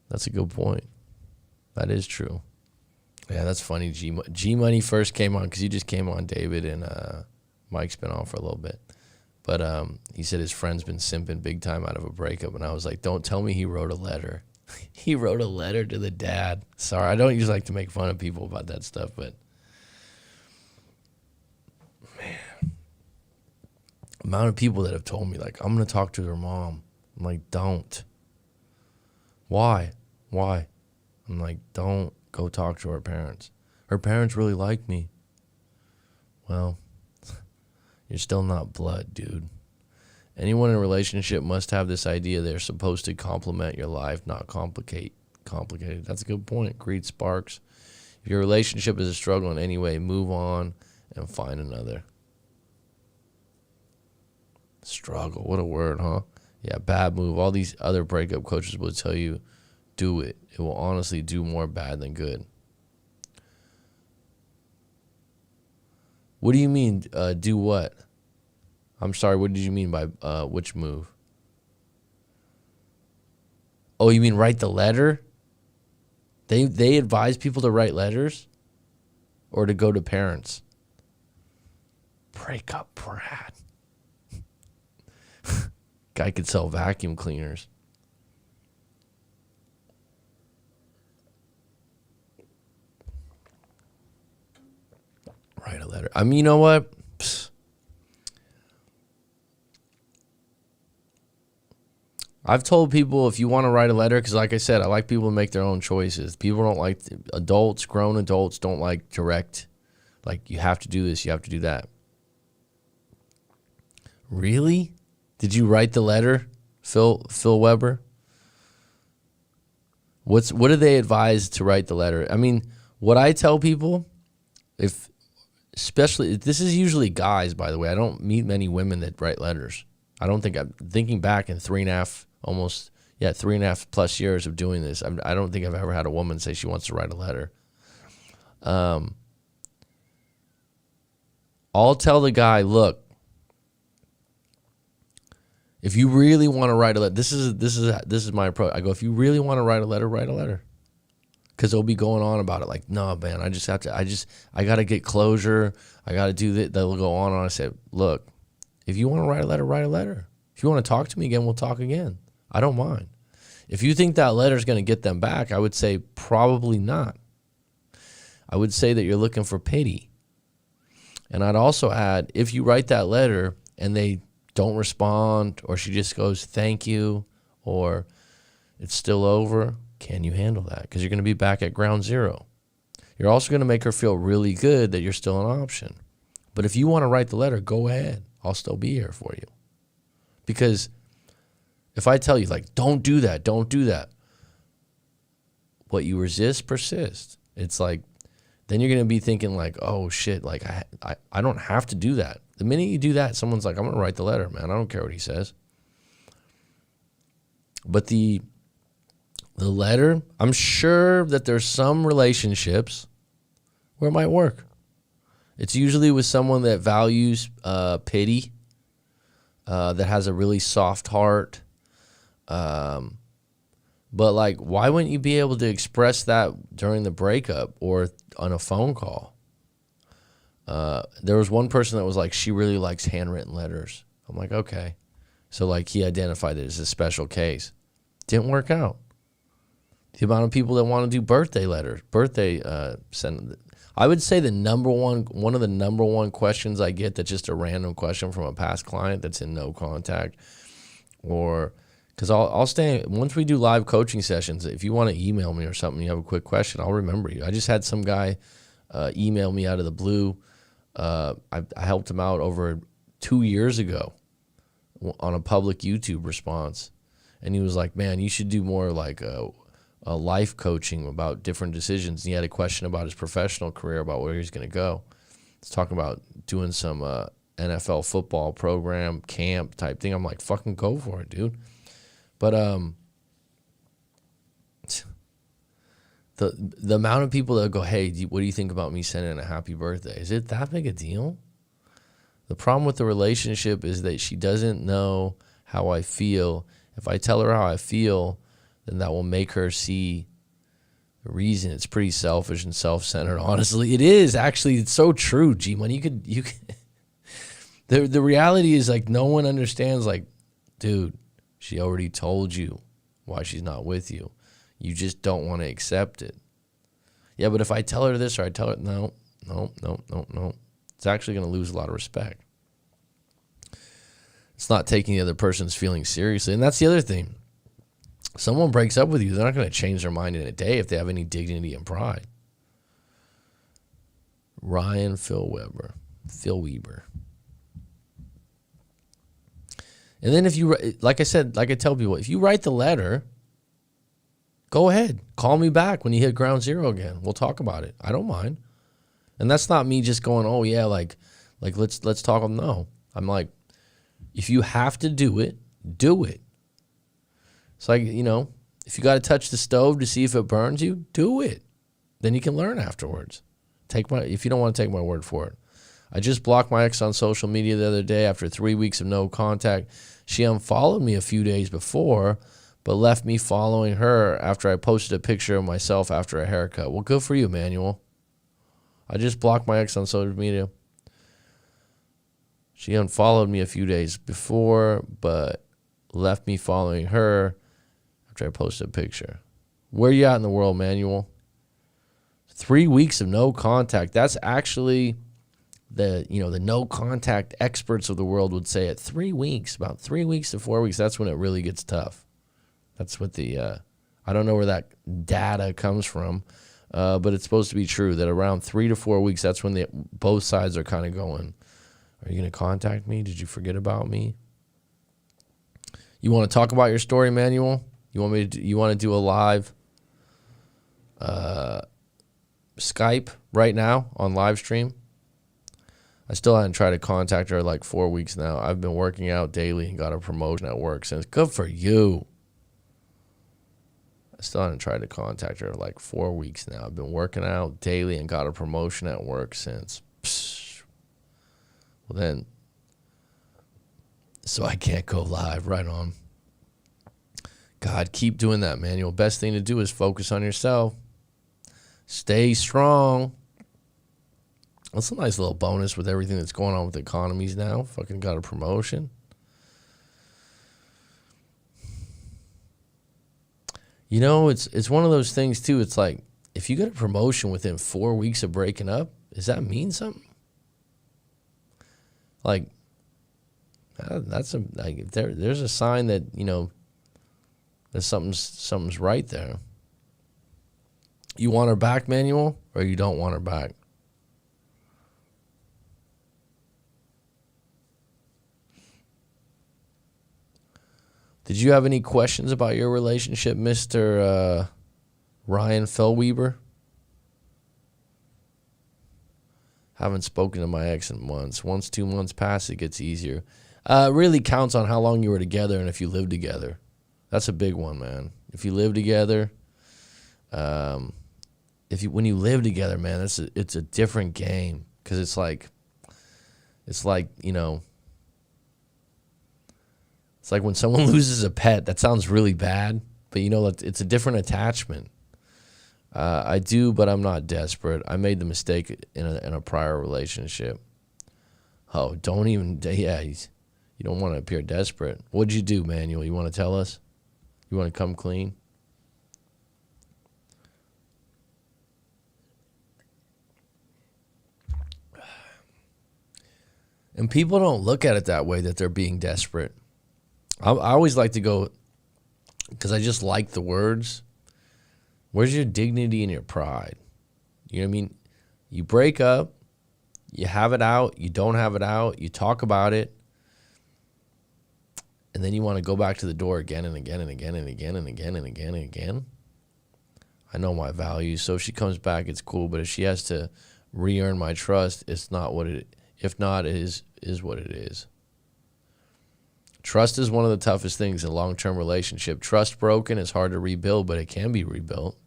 That's a good point. That is true. Yeah, that's funny. G-Money first came on because you just came on, David, and Mike's been on for a little bit. But he said his friend's been simping big time out of a breakup. And I was like, don't tell me he wrote a letter. He wrote a letter to the dad. Sorry, I don't usually like to make fun of people about that stuff, but amount of people that have told me, like, I'm going to talk to their mom. I'm like, don't. Why? I'm like, don't go talk to her parents. Her parents really like me. Well, you're still not blood, dude. Anyone in a relationship must have this idea they're supposed to complement your life, not complicated. That's a good point. Greed Sparks. If your relationship is a struggle in any way, move on and find another. Struggle. What a word, huh? Yeah, bad move. All these other breakup coaches will tell you, do it. It will honestly do more bad than good. What do you mean, do what? I'm sorry, what did you mean by which move? Oh, you mean write the letter? They advise people to write letters? Or to go to parents? Breakup, Brad. Guy could sell vacuum cleaners. Write a letter. I mean, you know what? Psst. I've told people if you want to write a letter, because like I said, I like people to make their own choices. People don't like, grown adults don't like direct, like you have to do this, you have to do that. Really? Did you write the letter, Phil Weber? What do they advise to write the letter? I mean, what I tell people, especially, this is usually guys, by the way. I don't meet many women that write letters. I don't think, I'm thinking back in 3.5 plus years of doing this, I don't think I've ever had a woman say she wants to write a letter. I'll tell the guy, look, if you really want to write a letter, this is my approach. I go, if you really want to write a letter, write a letter. Because they'll be going on about it like, no, man, I got to get closure. I got to do that. They'll go on and I say, look, if you want to write a letter, write a letter. If you want to talk to me again, we'll talk again. I don't mind. If you think that letter is going to get them back, I would say probably not. I would say that you're looking for pity. And I'd also add, if you write that letter and they don't respond, or she just goes, thank you, or it's still over, can you handle that? Because you're going to be back at ground zero. You're also going to make her feel really good that you're still an option. But if you want to write the letter, go ahead. I'll still be here for you. Because if I tell you, like, don't do that, what you resist persists. It's like, then you're going to be thinking like, oh shit, like I don't have to do that. The minute you do that, someone's like, I'm going to write the letter, man. I don't care what he says. But the letter, I'm sure that there's some relationships where it might work. It's usually with someone that values pity, that has a really soft heart. But like, why wouldn't you be able to express that during the breakup or on a phone call? There was one person that was like, she really likes handwritten letters. I'm like, okay. So like he identified it as a special case. Didn't work out. The amount of people that want to do birthday letters, send. I would say one of the number one questions I get that's just a random question from a past client that's in no contact, or because I'll stay, once we do live coaching sessions, if you want to email me or something, you have a quick question, I'll remember you. I just had some guy email me out of the blue. I helped him out over 2 years ago on a public YouTube response. And he was like, man, you should do more like a life coaching about different decisions. And he had a question about his professional career, about where he's going to go. He's talking about doing some NFL football program, camp type thing. I'm like, fucking go for it, dude. But the amount of people that go, hey, what do you think about me sending a happy birthday? Is it that big a deal? The problem with the relationship is that she doesn't know how I feel. If I tell her how I feel, then that will make her see the reason. It's pretty selfish and self-centered. Honestly, it is actually. It's so true, G-Money. You could. The reality is like no one understands. Like, dude, she already told you why she's not with you. You just don't want to accept it. Yeah, but if I tell her this or I tell her no, it's actually going to lose a lot of respect. It's not taking the other person's feelings seriously. And that's the other thing. Someone breaks up with you, they're not going to change their mind in a day if they have any dignity and pride. Ryan Phil Weber. And then if you, like I said, like I tell people, if you write the letter, go ahead. Call me back when you hit ground zero again. We'll talk about it. I don't mind. And that's not me just going, oh yeah, like let's talk. No, I'm like, if you have to do it, do it. It's like, you know, if you got to touch the stove to see if it burns you, do it. Then you can learn afterwards. If you don't want to take my word for it. I just blocked my ex on social media the other day after 3 weeks of no contact. She unfollowed me a few days before, but left me following her after I posted a picture of myself after a haircut. Well, good for you, Manuel. I just blocked my ex on social media. She unfollowed me a few days before, but left me following her after I posted a picture. Where you at in the world, Manuel? 3 weeks of no contact. That's actually the no contact experts of the world would say at 3 weeks, about 3 weeks to 4 weeks. That's when it really gets tough. That's what I don't know where that data comes from, but it's supposed to be true that around 3 to 4 weeks, that's when both sides are kind of going, are you going to contact me? Did you forget about me? You want to talk about your story, Manuel? You want to do a live Skype right now on live stream? I still haven't tried to contact her like 4 weeks now. I've been working out daily and got a promotion at work since. Good for you. I still haven't tried to contact her like 4 weeks now. I've been working out daily and got a promotion at work since. Well then, so I can't go live. Right on. God, keep doing that, Manuel. Best thing to do is focus on yourself. Stay strong. That's a nice little bonus with everything that's going on with the economies now. Fucking got a promotion. You know, it's one of those things too. It's like, if you get a promotion within 4 weeks of breaking up, does that mean something? Like, there's a sign that, you know, that something's right there. You want her back, Manuel, or you don't want her back? Did you have any questions about your relationship, Mr. Ryan Fellweber? Haven't spoken to my ex in months. Once 2 months pass, it gets easier. It really counts on how long you were together and if you live together. That's a big one, man. If you live together, when you live together, man, it's a different game, because it's like, you know, it's like when someone loses a pet. That sounds really bad, but you know, it's a different attachment. I do, but I'm not desperate. I made the mistake in a prior relationship. Oh, don't even, yeah, you don't want to appear desperate. What'd you do, Manuel? You want to tell us? You want to come clean? And people don't look at it that way, that they're being desperate. I always like to go, because I just like the words, where's your dignity and your pride? You know what I mean? You break up, you have it out, you don't have it out, you talk about it, and then you want to go back to the door again and again and again and again and again and again and again. I know my values, so if she comes back, it's cool, but if she has to re-earn my trust, it's not what it, if not, it is what it is. Trust is one of the toughest things in a long-term relationship. Trust broken is hard to rebuild, but it can be rebuilt.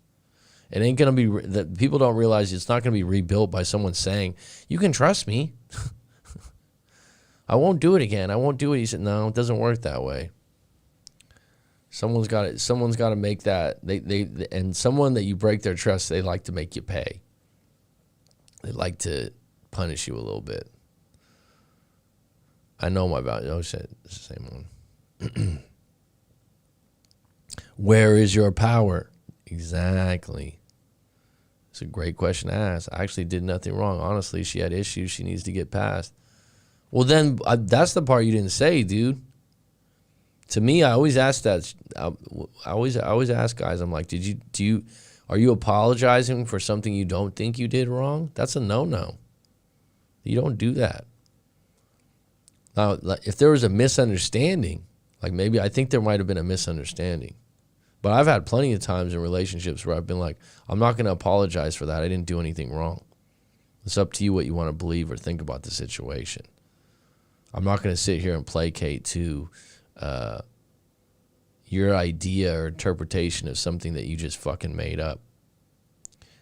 It ain't going to be, that people don't realize it's not going to be rebuilt by someone saying, you can trust me. I won't do it again. I won't do it. He said, no, it doesn't work that way. Someone's got to make that, and someone that you break their trust, they like to make you pay. They like to punish you a little bit. I know my value. Oh, shit. It's the same one. Where is your power? Exactly. It's a great question to ask. I actually did nothing wrong. Honestly, she had issues she needs to get past. Well, then that's the part you didn't say, dude. To me, I always ask that. I always ask guys. I'm like, are you apologizing for something you don't think you did wrong? That's a no-no. You don't do that. Now, if there was a misunderstanding, like maybe I think there might have been a misunderstanding, but I've had plenty of times in relationships where I've been like, I'm not going to apologize for that. I didn't do anything wrong. It's up to you what you want to believe or think about the situation. I'm not going to sit here and placate to your idea or interpretation of something that you just fucking made up.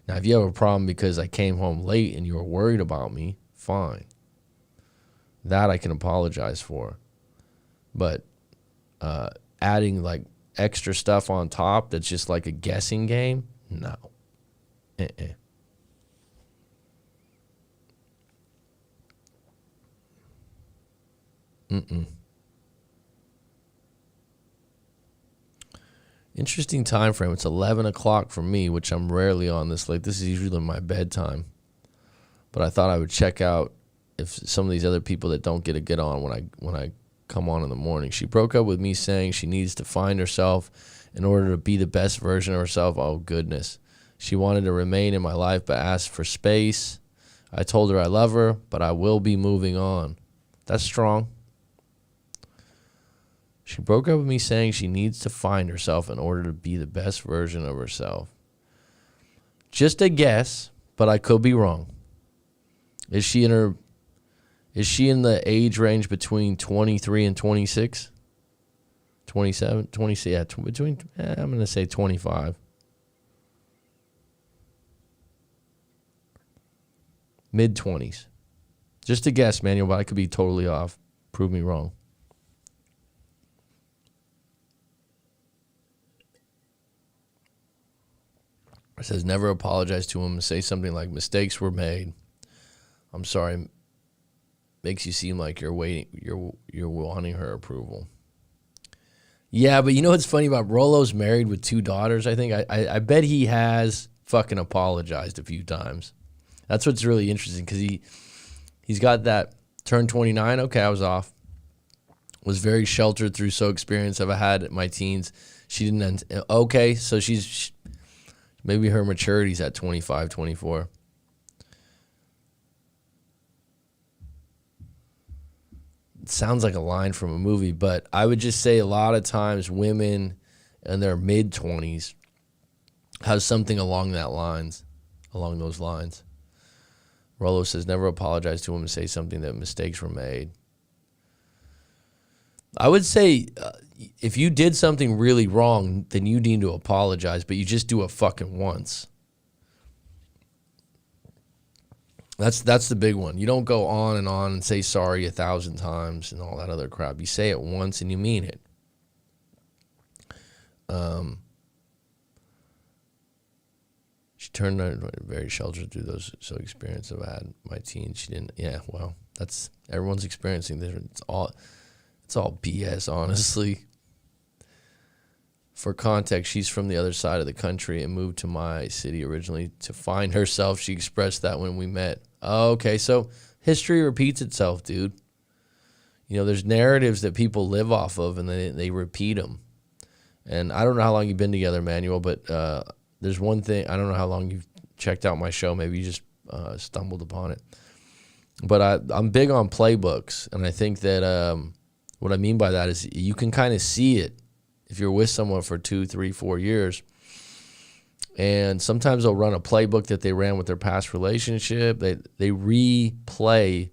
Now, if you have a problem because I came home late and you were worried about me, fine. That I can apologize for. But adding like extra stuff on top that's just like a guessing game, no. Interesting time frame. It's 11 o'clock for me, which I'm rarely on this late. This is usually my bedtime. But I thought I would check out if some of these other people that don't get on when I come on in the morning. She broke up with me saying she needs to find herself in order to be the best version of herself. Oh, goodness. She wanted to remain in my life but asked for space. I told her I love her, but I will be moving on. That's strong. She broke up with me saying she needs to find herself in order to be the best version of herself. Just a guess, but I could be wrong. Is she in the age range between 23 and 26? 27, 26, yeah, I'm going to say 25. Mid-20s. Just a guess, Manuel, but I could be totally off. Prove me wrong. It says never apologize to him. Say something like mistakes were made. I'm sorry. Makes you seem like you're wanting her approval. Yeah, but you know what's funny about Rolo's married with 2 daughters, I think? I bet he has fucking apologized a few times. That's what's really interesting because he's got that turned 29. Okay, I was off. Was very sheltered through so experience I've had at my teens. She didn't. Okay, so she's maybe her maturity's at 25, 24. It sounds like a line from a movie, but I would just say a lot of times women in their mid-20s have something along those lines. Rolo says never apologize to him and say something that mistakes were made. I would say if you did something really wrong, then you need to apologize, but you just do it fucking once. That's the big one. You don't go on and say sorry 1,000 times and all that other crap. You say it once and you mean it. She turned very sheltered through those so experience I've had my teens. She didn't. Yeah, well, that's everyone's experiencing different. It's all BS, honestly. For context, she's from the other side of the country and moved to my city originally to find herself. She expressed that when we met. Oh, okay, so history repeats itself, dude. You know, there's narratives that people live off of, and they repeat them. And I don't know how long you've been together, Manuel, but there's one thing. I don't know how long you've checked out my show. Maybe you just stumbled upon it. But I'm big on playbooks, and I think that what I mean by that is you can kind of see it if you're with someone for 2, 3, 4 years. And sometimes they'll run a playbook that they ran with their past relationship. They replay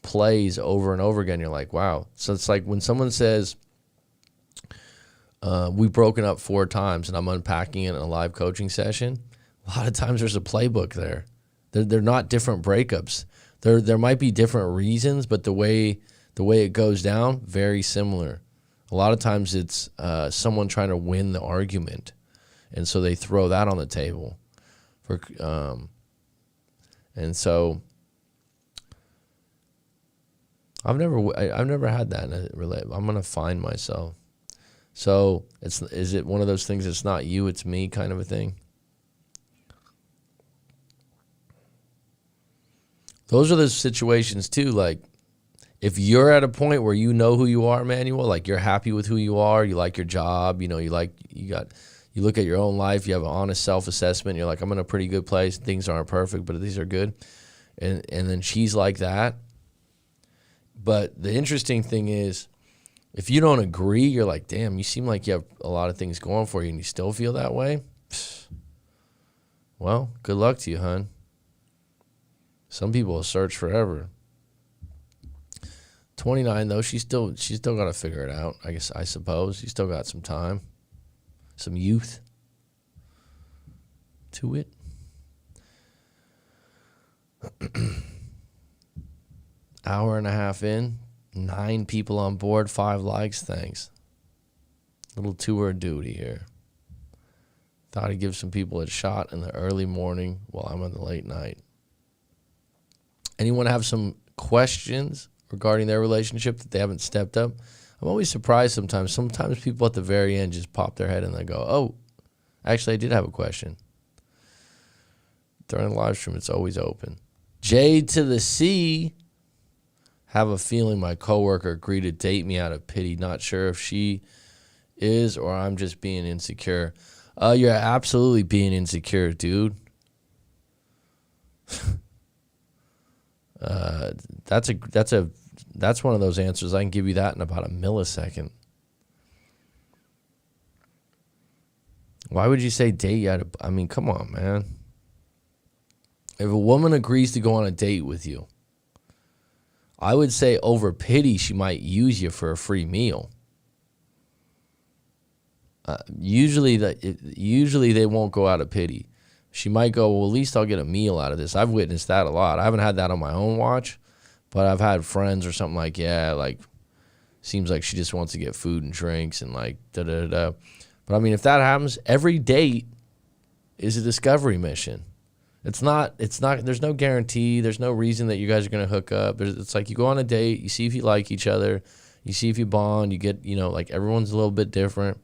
plays over and over again. You're like, wow. So it's like when someone says, we've broken up 4 times, and I'm unpacking it in a live coaching session, a lot of times there's a playbook there. They're not different breakups. There might be different reasons, but the way it goes down, very similar. A lot of times it's someone trying to win the argument, and so they throw that on the table. And so I've never had that in a relationship. I'm gonna find myself. So is it one of those things? It's not you, it's me, kind of a thing. Those are the situations too. Like If you're at a point where you know who you are, Manuel, like you're happy with who you are, you like your job, you look at your own life, you have an honest self-assessment, you're like, I'm in a pretty good place, things aren't perfect, but these are good. And then she's like that. But the interesting thing is, if you don't agree, you're like, damn, you seem like you have a lot of things going for you and you still feel that way. Well, good luck to you, hon. Some people will search forever. 29 though, she's still got to figure it out. I suppose she's still got some time, some youth to it. Hour and a half in, 9 people on board, 5 likes. Thanks. Little tour of duty here. Thought I'd give some people a shot in the early morning while I'm in the late night. Anyone have some questions regarding their relationship that they haven't stepped up? I'm always surprised sometimes. Sometimes people at the very end just pop their head and they go, oh, actually, I did have a question. During the live stream, it's always open. J to the C. Have a feeling my coworker agreed to date me out of pity. Not sure if she is or I'm just being insecure. You're absolutely being insecure, dude. That's one of those answers. I can give you that in about a millisecond. Why would you say date you out of, I mean, come on, man. If a woman agrees to go on a date with you, I would say over pity, she might use you for a free meal. Usually they won't go out of pity. She might go, well, at least I'll get a meal out of this. I've witnessed that a lot. I haven't had that on my own watch, but I've had friends or something like, yeah, like, seems like she just wants to get food and drinks and like da-da-da-da. But I mean, if that happens, every date is a discovery mission. It's not, there's no guarantee. There's no reason that you guys are going to hook up. It's like you go on a date, you see if you like each other, you see if you bond, you get, like everyone's a little bit different.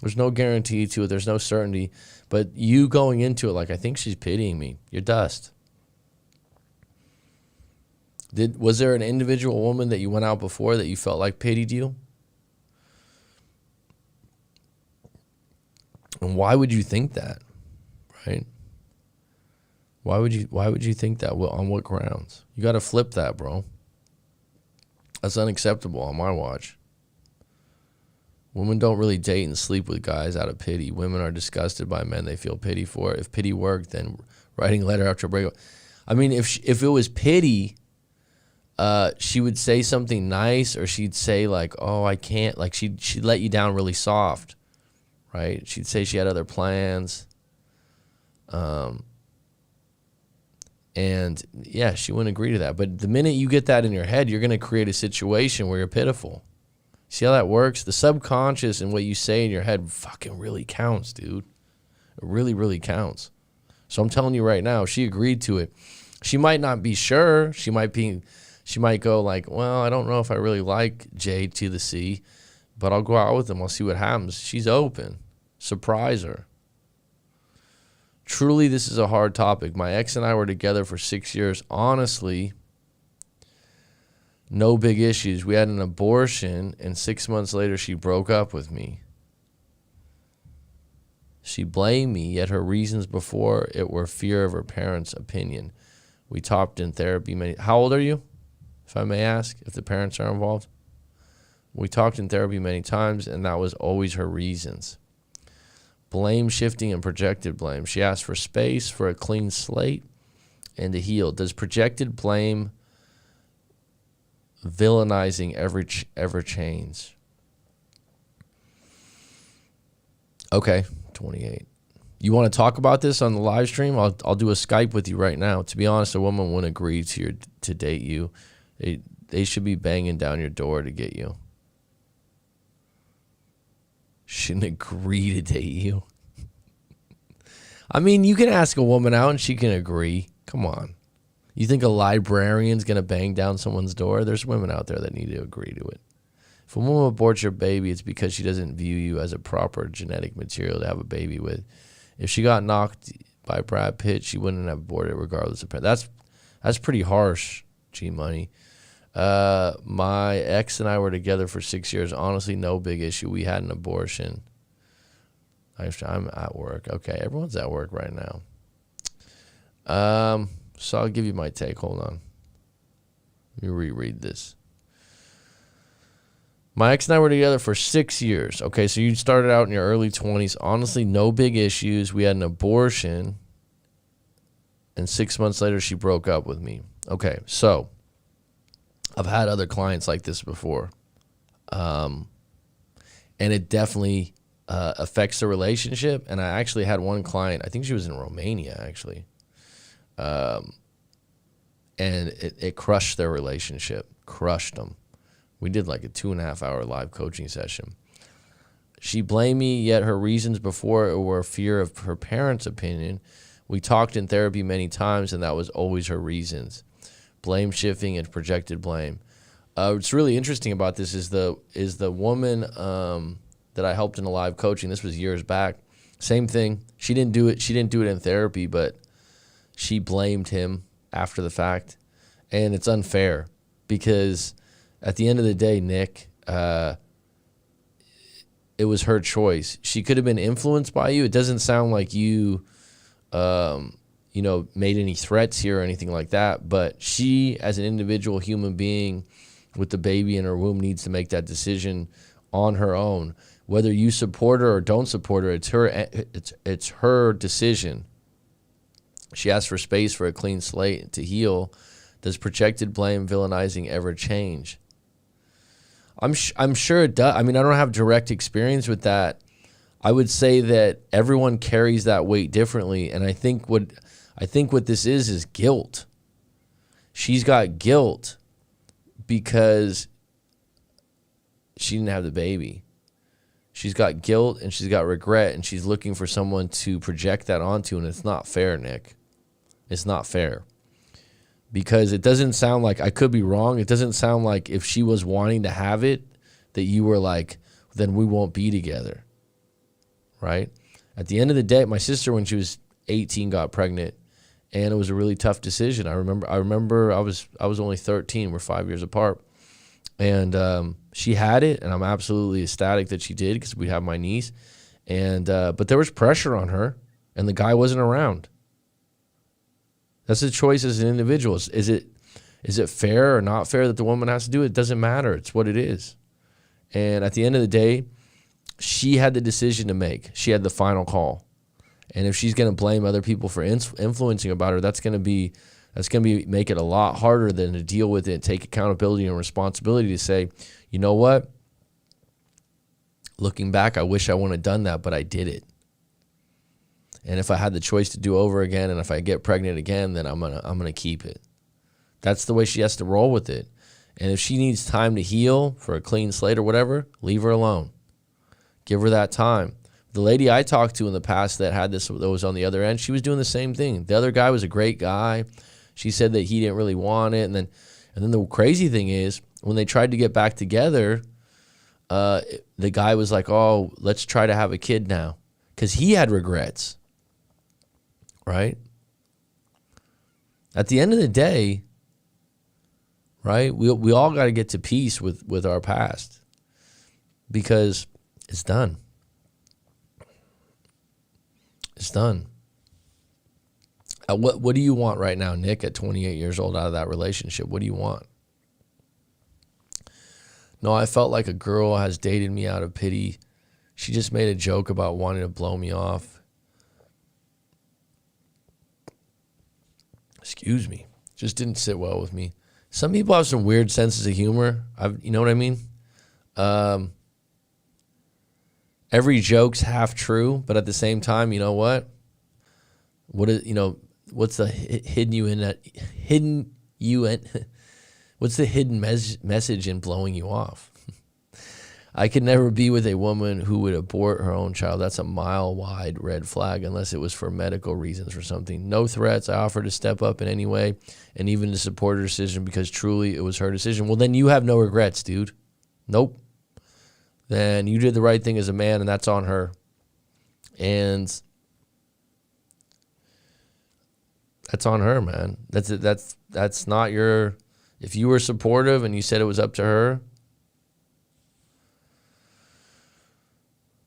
There's no guarantee to it. There's no certainty. But you going into it like, I think she's pitying me. You're dust. Was there an individual woman that you went out before that you felt like pitied you? And why would you think that? Right? Why would you think that? Well, on what grounds? You got to flip that, bro. That's unacceptable on my watch. Women don't really date and sleep with guys out of pity. Women are disgusted by men they feel pity for. If pity worked, then writing a letter after a breakup. I mean, if it was pity, she would say something nice, or she'd say like, "Oh, I can't." Like she'd let you down really soft, right? She'd say she had other plans. And yeah, she wouldn't agree to that. But the minute you get that in your head, you're going to create a situation where you're pitiful. See how that works? The subconscious and what you say in your head fucking really counts, dude. It really, really counts. So I'm telling you right now, she agreed to it. She might not be sure. She might go like, well, I don't know if I really like J to the C, but I'll go out with him. I'll see what happens. She's open. Surprise her. Truly, this is a hard topic. My ex and I were together for 6 years. Honestly, no big issues. We had an abortion, and 6 months later, she broke up with me. She blamed me, yet her reasons before it were fear of her parents' opinion. We talked in therapy many... How old are you, if I may ask, if the parents are involved? We talked in therapy many times, and that was always her reasons. Blame shifting and projected blame. She asked for space, for a clean slate, and to heal. Does projected blame villainizing ever change? Okay, 28. You want to talk about this on the live stream? I'll do a Skype with you right now. To be honest, a woman wouldn't agree to date you. They should be banging down your door to get you. Shouldn't agree to date you. I mean, you can ask a woman out and she can agree. Come on. You think a librarian's going to bang down someone's door? There's women out there that need to agree to it. If a woman aborts your baby, it's because she doesn't view you as a proper genetic material to have a baby with. If she got knocked by Brad Pitt, she wouldn't have aborted regardless of parents. That's pretty harsh, G-Money. My ex and I were together for 6 years. Honestly, no big issue. We had an abortion. I'm at work. Okay, everyone's at work right now. So I'll give you my take. Hold on. Let me reread this. My ex and I were together for 6 years. Okay, so you started out in your early 20s. Honestly, no big issues. We had an abortion. And 6 months later, she broke up with me. Okay, so I've had other clients like this before. And it definitely affects the relationship. And I actually had one client, I think she was in Romania, actually. And it crushed their relationship, crushed them. We did like a 2.5 hour live coaching session. She blamed me, yet her reasons before it were fear of her parents' opinion. We talked in therapy many times, and that was always her reasons. Blame shifting and projected blame. What's really interesting about this is the woman that I helped in a live coaching. This was years back. Same thing. She didn't do it. She didn't do it in therapy, but she blamed him after the fact, and it's unfair because at the end of the day, Nick, it was her choice. She could have been influenced by you. It doesn't sound like you, made any threats here or anything like that. But she, as an individual human being with the baby in her womb, needs to make that decision on her own. Whether you support her or don't support her, it's her decision. She asked for space for a clean slate to heal. Does projected blame, villainizing ever change? I'm sure it does. I mean, I don't have direct experience with that. I would say that everyone carries that weight differently, and I think what this is guilt. She's got guilt because she didn't have the baby. She's got guilt and she's got regret, and she's looking for someone to project that onto, and it's not fair, Nick. It's not fair. Because it doesn't sound like, I could be wrong, it doesn't sound like if she was wanting to have it, that you were like, then we won't be together, right? At the end of the day, my sister, when she was 18, got pregnant, and it was a really tough decision. I remember I was only 13, we're 5 years apart, and she had it, and I'm absolutely ecstatic that she did because we have my niece, and but there was pressure on her, and the guy wasn't around. That's a choice as an individual. Is it fair or not fair that the woman has to do it? It doesn't matter. It's what it is. And at the end of the day, she had the decision to make. She had the final call. And if she's going to blame other people for influencing about her, that's going to be make it a lot harder than to deal with it, take accountability and responsibility to say, you know what? Looking back, I wish I wouldn't have done that, but I did it. And if I had the choice to do over again, and if I get pregnant again, then I'm gonna keep it. That's the way she has to roll with it. And if she needs time to heal for a clean slate or whatever, leave her alone. Give her that time. The lady I talked to in the past that was on the other end, she was doing the same thing. The other guy was a great guy. She said that he didn't really want it, and then the crazy thing is when they tried to get back together, the guy was like, "Oh, let's try to have a kid now," because he had regrets. Right? At the end of the day, right, we all got to get to peace with our past because it's done. It's done. What do you want right now, Nick, at 28 years old out of that relationship? What do you want? No, I felt like a girl has dated me out of pity. She just made a joke about wanting to blow me off. Excuse me, just didn't sit well with me. Some people have some weird senses of humor. You know what I mean? Every joke's half true, but at the same time, you know what? What's the what's the hidden message in blowing you off? I could never be with a woman who would abort her own child. That's a mile-wide red flag unless it was for medical reasons or something. No threats. I offered to step up in any way and even to support her decision because truly it was her decision. Well, then you have no regrets, dude. Nope. Then you did the right thing as a man, and that's on her. And that's on her, man. That's not your If you were supportive and you said it was up to her,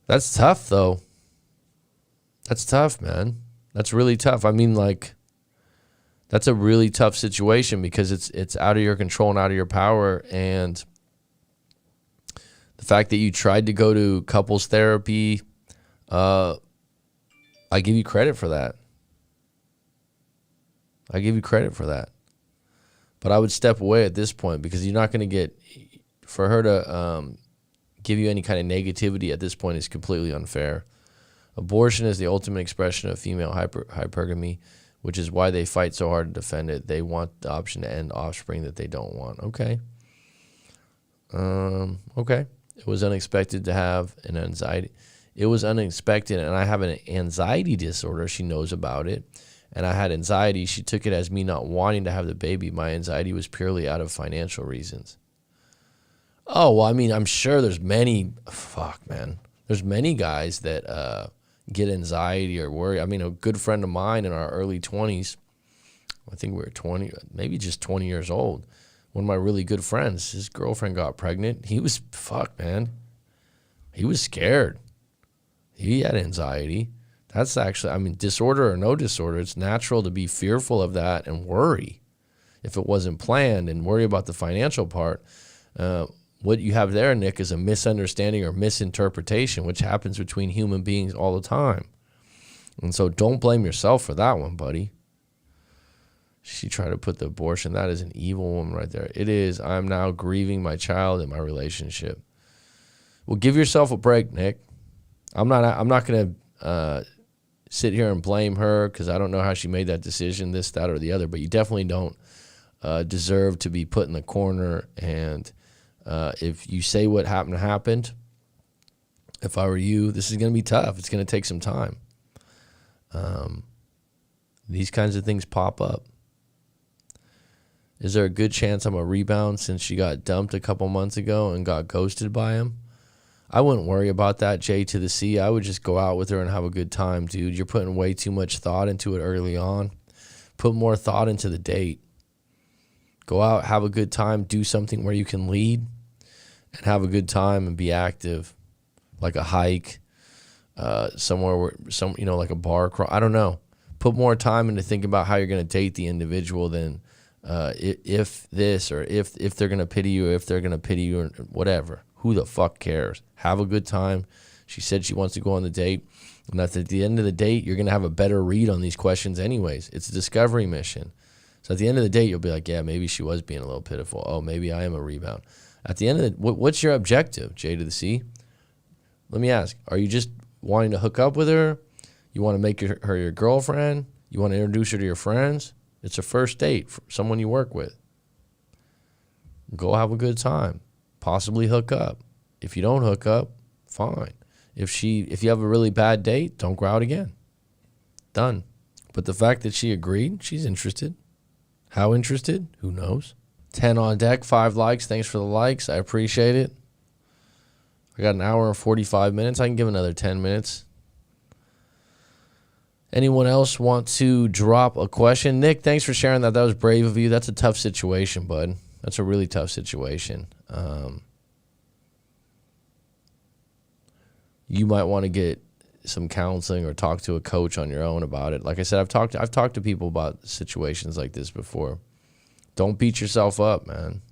that's tough, though. That's tough, man. That's really tough. I mean, like, that's a really tough situation because it's out of your control and out of your power. And the fact that you tried to go to couples therapy, I give you credit for that. I give you credit for that. But I would step away at this point because you're not going to get, for her to give you any kind of negativity at this point is completely unfair. Abortion is the ultimate expression of female hypergamy, which is why they fight so hard to defend it. They want the option to end offspring that they don't want. Okay. Okay. It was unexpected to have an anxiety. It was unexpected, and I have an anxiety disorder. She knows about it. And I had anxiety. She took it as me not wanting to have the baby. My anxiety was purely out of financial reasons. Oh, well, I mean, I'm sure there's many, there's many guys that get anxiety or worry. I mean, a good friend of mine in our early 20s, I think we were 20, maybe just 20 years old. One of my really good friends, his girlfriend got pregnant. He was, he was scared. He had anxiety. That's actually, I mean, disorder or no disorder, it's natural to be fearful of that and worry if it wasn't planned and worry about the financial part. What you have there, Nick, is a misunderstanding or misinterpretation, which happens between human beings all the time. And so don't blame yourself for that one, buddy. She tried to put the abortion. That is an evil woman right there. It is. I'm now grieving my child and my relationship. Well, give yourself a break, Nick. I'm not going to sit here and blame her because I don't know how she made that decision, this, that, or the other. But you definitely don't deserve to be put in the corner. And if you say what happened, if I were you, this is going to be tough. It's going to take some time. These kinds of things pop up. Is there a good chance I'm a rebound since she got dumped a couple months ago and got ghosted by him? I wouldn't worry about that, J to the C. I would just go out with her and have a good time, dude. You're putting way too much thought into it early on. Put more thought into the date. Go out, have a good time, do something where you can lead and have a good time and be active, like a hike, somewhere where like a bar crawl. I don't know. Put more time into thinking about how you're going to date the individual than if this or if they're going to pity you, if they're going to pity you or whatever. Who the fuck cares? Have a good time. She said she wants to go on the date. And at the end of the date, you're going to have a better read on these questions anyways. It's a discovery mission. So at the end of the date, you'll be like, yeah, maybe she was being a little pitiful. Oh, maybe I am a rebound. At the end of what's your objective, J to the C? Let me ask, are you just wanting to hook up with her? You want to make her your girlfriend? You want to introduce her to your friends? It's a first date for someone you work with. Go have a good time. Possibly hook up. If you don't hook up, fine. If you have a really bad date, don't go out again. Done. But the fact that she agreed, she's interested. How interested? Who knows? 10 on deck, 5 likes. Thanks for the likes. I appreciate it. I got an hour and 45 minutes. I can give another 10 minutes. Anyone else want to drop a question? Nick, thanks for sharing that. That was brave of you. That's a tough situation, bud. That's a really tough situation. You might want to get some counseling or talk to a coach on your own about it. Like I said, I've talked to people about situations like this before. Don't beat yourself up, man.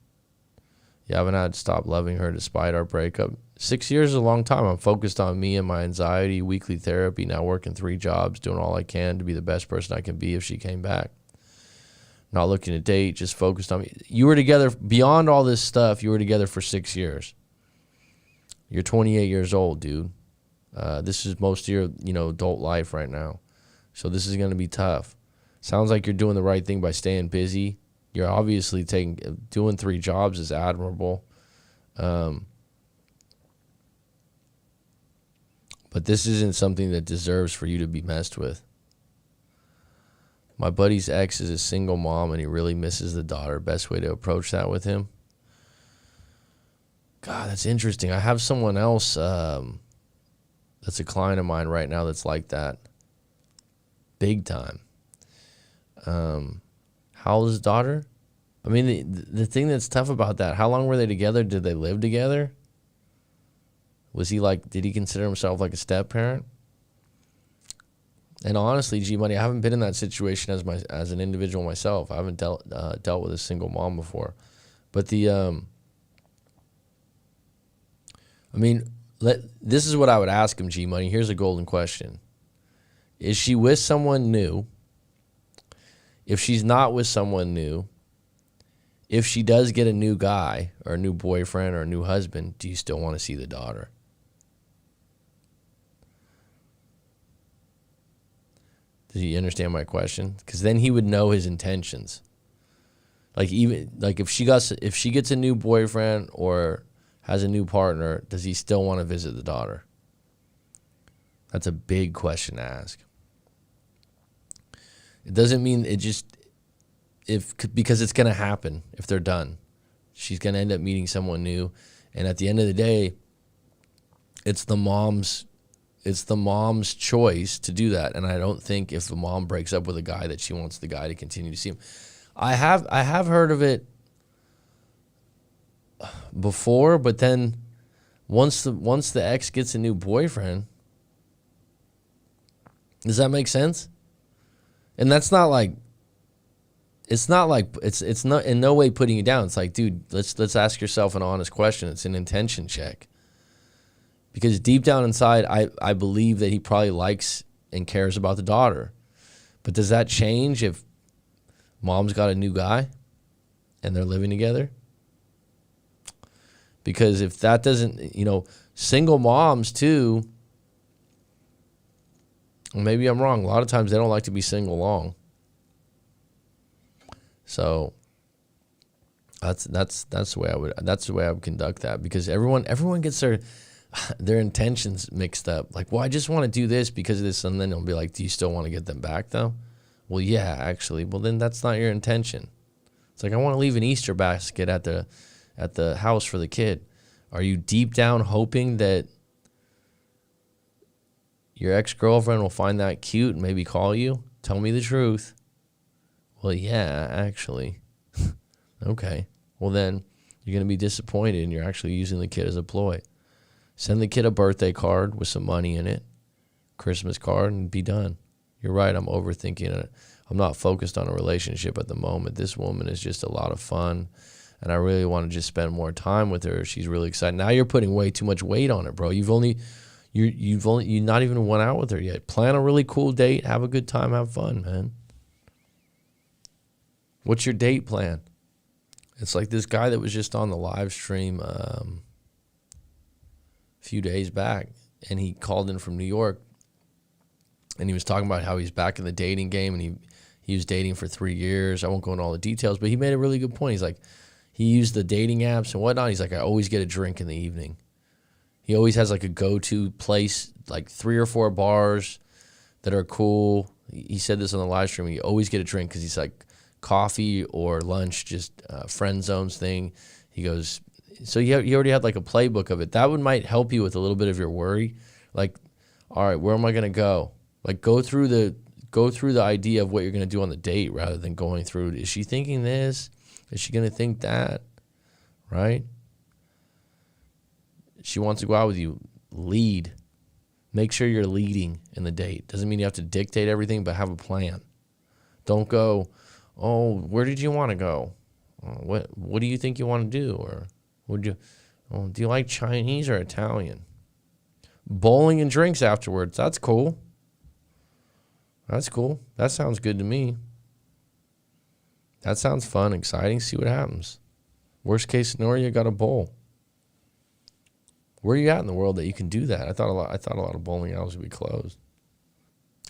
You haven't had to stop loving her despite our breakup. 6 years is a long time. I'm focused on me and my anxiety, weekly therapy, now working 3 jobs, doing all I can to be the best person I can be if she came back. Not looking to date, just focused on me. You were together, beyond all this stuff, you were together for 6 years. You're 28 years old, dude. This is most of your, adult life right now. So this is going to be tough. Sounds like you're doing the right thing by staying busy. You're obviously doing 3 jobs is admirable. But this isn't something that deserves for you to be messed with. My buddy's ex is a single mom and he really misses the daughter. Best way to approach that with him? God, that's interesting. I have someone else that's a client of mine right now that's like that. Big time. How old is his daughter? I mean, the thing that's tough about that, how long were they together? Did they live together? Was he like, did he consider himself like a step parent? And honestly, G Money, I haven't been in that situation as an individual myself. I haven't dealt with a single mom before. But I mean, this is what I would ask him, G Money. Here's a golden question. Is she with someone new? If she's not with someone new, if she does get a new guy or a new boyfriend or a new husband, do you still want to see the daughter? Do you understand my question? Because then he would know his intentions. Like if she gets a new boyfriend or has a new partner, does he still want to visit the daughter? That's a big question to ask. It doesn't mean because it's going to happen if they're done. She's going to end up meeting someone new. And at the end of the day, it's the mom's choice to do that. And I don't think if the mom breaks up with a guy that she wants the guy to continue to see him. I have heard of it before, but then once the ex gets a new boyfriend, does that make sense? And that's not like, it's not in no way putting you down. It's like, dude, let's ask yourself an honest question. It's an intention check. Because deep down inside, I believe that he probably likes and cares about the daughter. But does that change if mom's got a new guy and they're living together? Because if that doesn't, single moms too, maybe I'm wrong. A lot of times they don't like to be single long. So that's the way I would conduct that, because everyone gets their intentions mixed up. Like, well, I just want to do this because of this, and then it'll be like, do you still want to get them back though? Well, yeah, actually. Well, then that's not your intention. It's like, I want to leave an Easter basket at the house for the kid. Are you deep down hoping that your ex-girlfriend will find that cute and maybe call you? Tell me the truth. Well, yeah, actually. Okay. Well, then you're going to be disappointed and you're actually using the kid as a ploy. Send the kid a birthday card with some money in it, Christmas card, and be done. You're right, I'm overthinking it. I'm not focused on a relationship at the moment. This woman is just a lot of fun, and I really want to just spend more time with her. She's really excited. Now you're putting way too much weight on it, bro. You've not even went out with her yet. Plan a really cool date. Have a good time. Have fun, man. What's your date plan? It's like this guy that was just on the live stream a few days back, and he called in from New York, and he was talking about how he's back in the dating game, and he was dating for 3 years. I won't go into all the details, but he made a really good point. He's like, he used the dating apps and whatnot. He's like, I always get a drink in the evening. He always has like a go-to place, like 3 or 4 bars that are cool. He said this on the live stream. You always get a drink because he's like, coffee or lunch, just friend zones thing. He goes, so you already had like a playbook of it. That might help you with a little bit of your worry. Like, all right, where am I going to go? Like, go through the idea of what you're going to do on the date rather than going through, is she thinking this? Is she going to think that? Right? She wants to go out with you. Lead. Make sure you're leading in the date. Doesn't mean you have to dictate everything, but have a plan. Don't go, oh, where did you want to go? What do you think you want to do? Or do you like Chinese or Italian? Bowling and drinks afterwards. That's cool. That's cool. That sounds good to me. That sounds fun, exciting. See what happens. Worst case scenario, you got a bowl. Where are you at in the world that you can do that? I thought a lot of bowling alleys would be closed.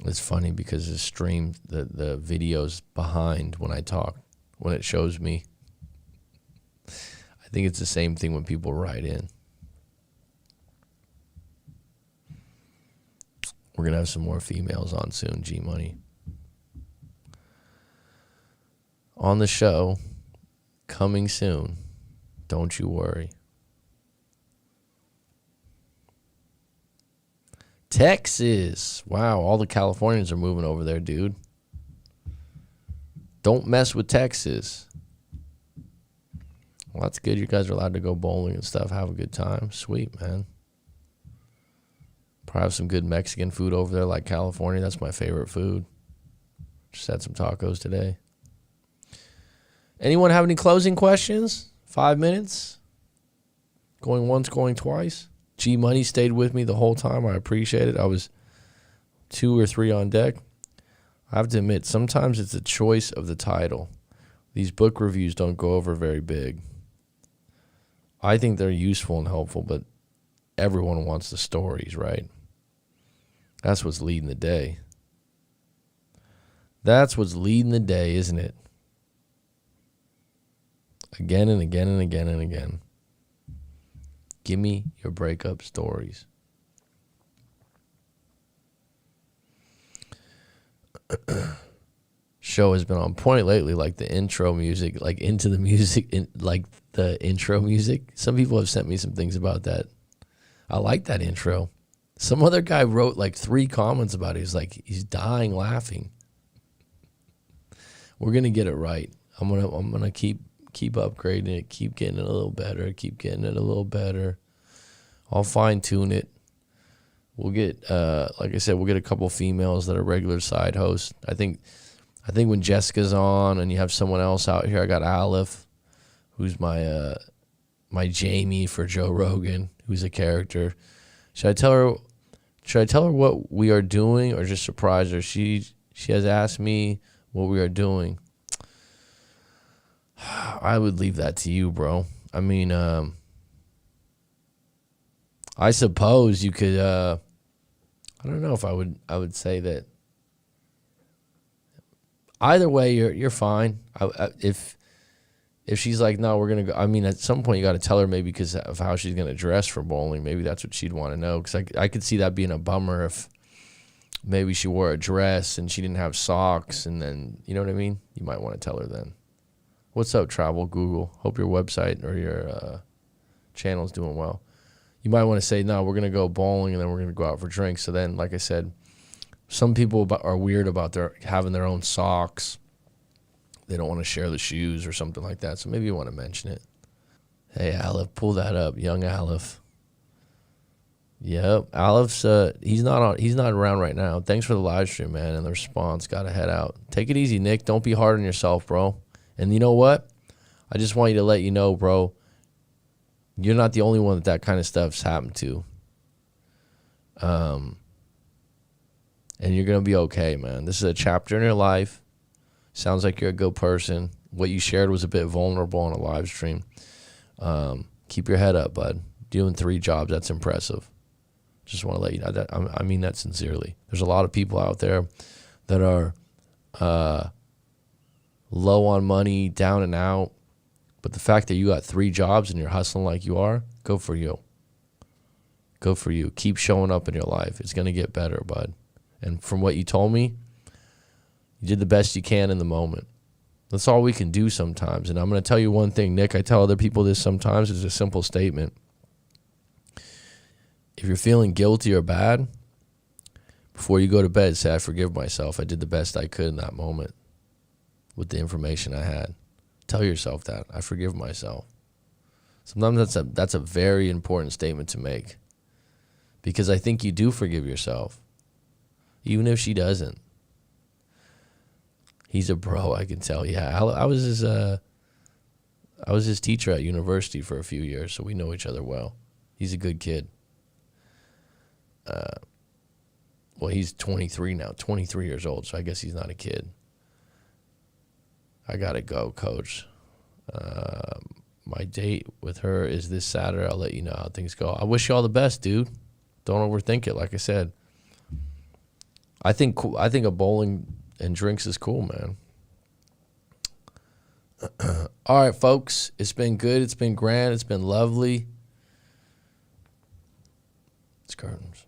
It's funny because the stream, the video's behind when I talk, when it shows me. I think it's the same thing when people write in. We're going to have some more females on soon, G-Money. On the show, coming soon. Don't you worry. Texas. Wow, all the Californians are moving over there, dude. Don't mess with Texas. Well, that's good. You guys are allowed to go bowling and stuff. Have a good time. Sweet, man. Probably have some good Mexican food over there like California. That's my favorite food. Just had some tacos today. Anyone have any closing questions? 5 minutes? Going once, going twice? G Money stayed with me the whole time. I appreciate it. I was 2 or 3 on deck. I have to admit, sometimes it's a choice of the title. These book reviews don't go over very big. I think they're useful and helpful, but everyone wants the stories, right? That's what's leading the day. That's what's leading the day, isn't it? Again and again and again and again. Give me your breakup stories. Show has been on point lately, like the intro music, like into the music, like the intro music. Some people have sent me some things about that. I like that intro. Some other guy wrote like 3 comments about it. He's like, he's dying laughing. We're gonna get it right. I'm gonna keep upgrading it, keep getting it a little better, I'll fine tune it. We'll get, like I said, we'll get a couple females that are regular side hosts. I think when Jessica's on and you have someone else out here, I got Aleph, who's my Jamie for Joe Rogan, who's a character. Should I tell her what we are doing or just surprise her? She has asked me what we are doing. I would leave that to you, bro. I mean, I suppose you could, I don't know if I would say that. Either way, you're fine. If she's like, no, we're going to go. I mean, at some point you got to tell her maybe because of how she's going to dress for bowling. Maybe that's what she'd want to know. Because I could see that being a bummer if maybe she wore a dress and she didn't have socks. And then, you know what I mean? You might want to tell her then. What's up, Travel Google? Hope your website or your channel's doing well. You might want to say, no, we're going to go bowling and then we're going to go out for drinks. So then, like I said, some people are weird about having their own socks. They don't want to share the shoes or something like that. So maybe you want to mention it. Hey, Aleph, pull that up. Young Aleph. Yep. Aleph's, he's not around right now. Thanks for the live stream, man, and the response. Got to head out. Take it easy, Nick. Don't be hard on yourself, bro. And you know what? I just want you to let you know, bro, you're not the only one that kind of stuff's happened to. And you're going to be okay, man. This is a chapter in your life. Sounds like you're a good person. What you shared was a bit vulnerable on a live stream. Keep your head up, bud. Doing 3 jobs, that's impressive. Just want to let you know that. I mean that sincerely. There's a lot of people out there that are low on money, down and out. But the fact that you got 3 jobs and you're hustling like you are, go for you. Go for you. Keep showing up in your life. It's going to get better, bud. And from what you told me, you did the best you can in the moment. That's all we can do sometimes. And I'm going to tell you one thing, Nick. I tell other people this sometimes. It's a simple statement. If you're feeling guilty or bad, before you go to bed, say, I forgive myself. I did the best I could in that moment with the information I had. Tell yourself that. I forgive myself. Sometimes that's a very important statement to make, because I think you do forgive yourself, even if she doesn't. He's a bro, I can tell. Yeah, I was his teacher at university for a few years, so we know each other well. He's a good kid. Well, he's 23 now, 23 years old, so I guess he's not a kid. I gotta go, coach. My date with her is this Saturday. I'll let you know how things go. I wish you all the best, dude. Don't overthink it. Like I said, I think a bowling and drinks is cool, man. All right, folks. It's been good. It's been grand. It's been lovely. It's curtains.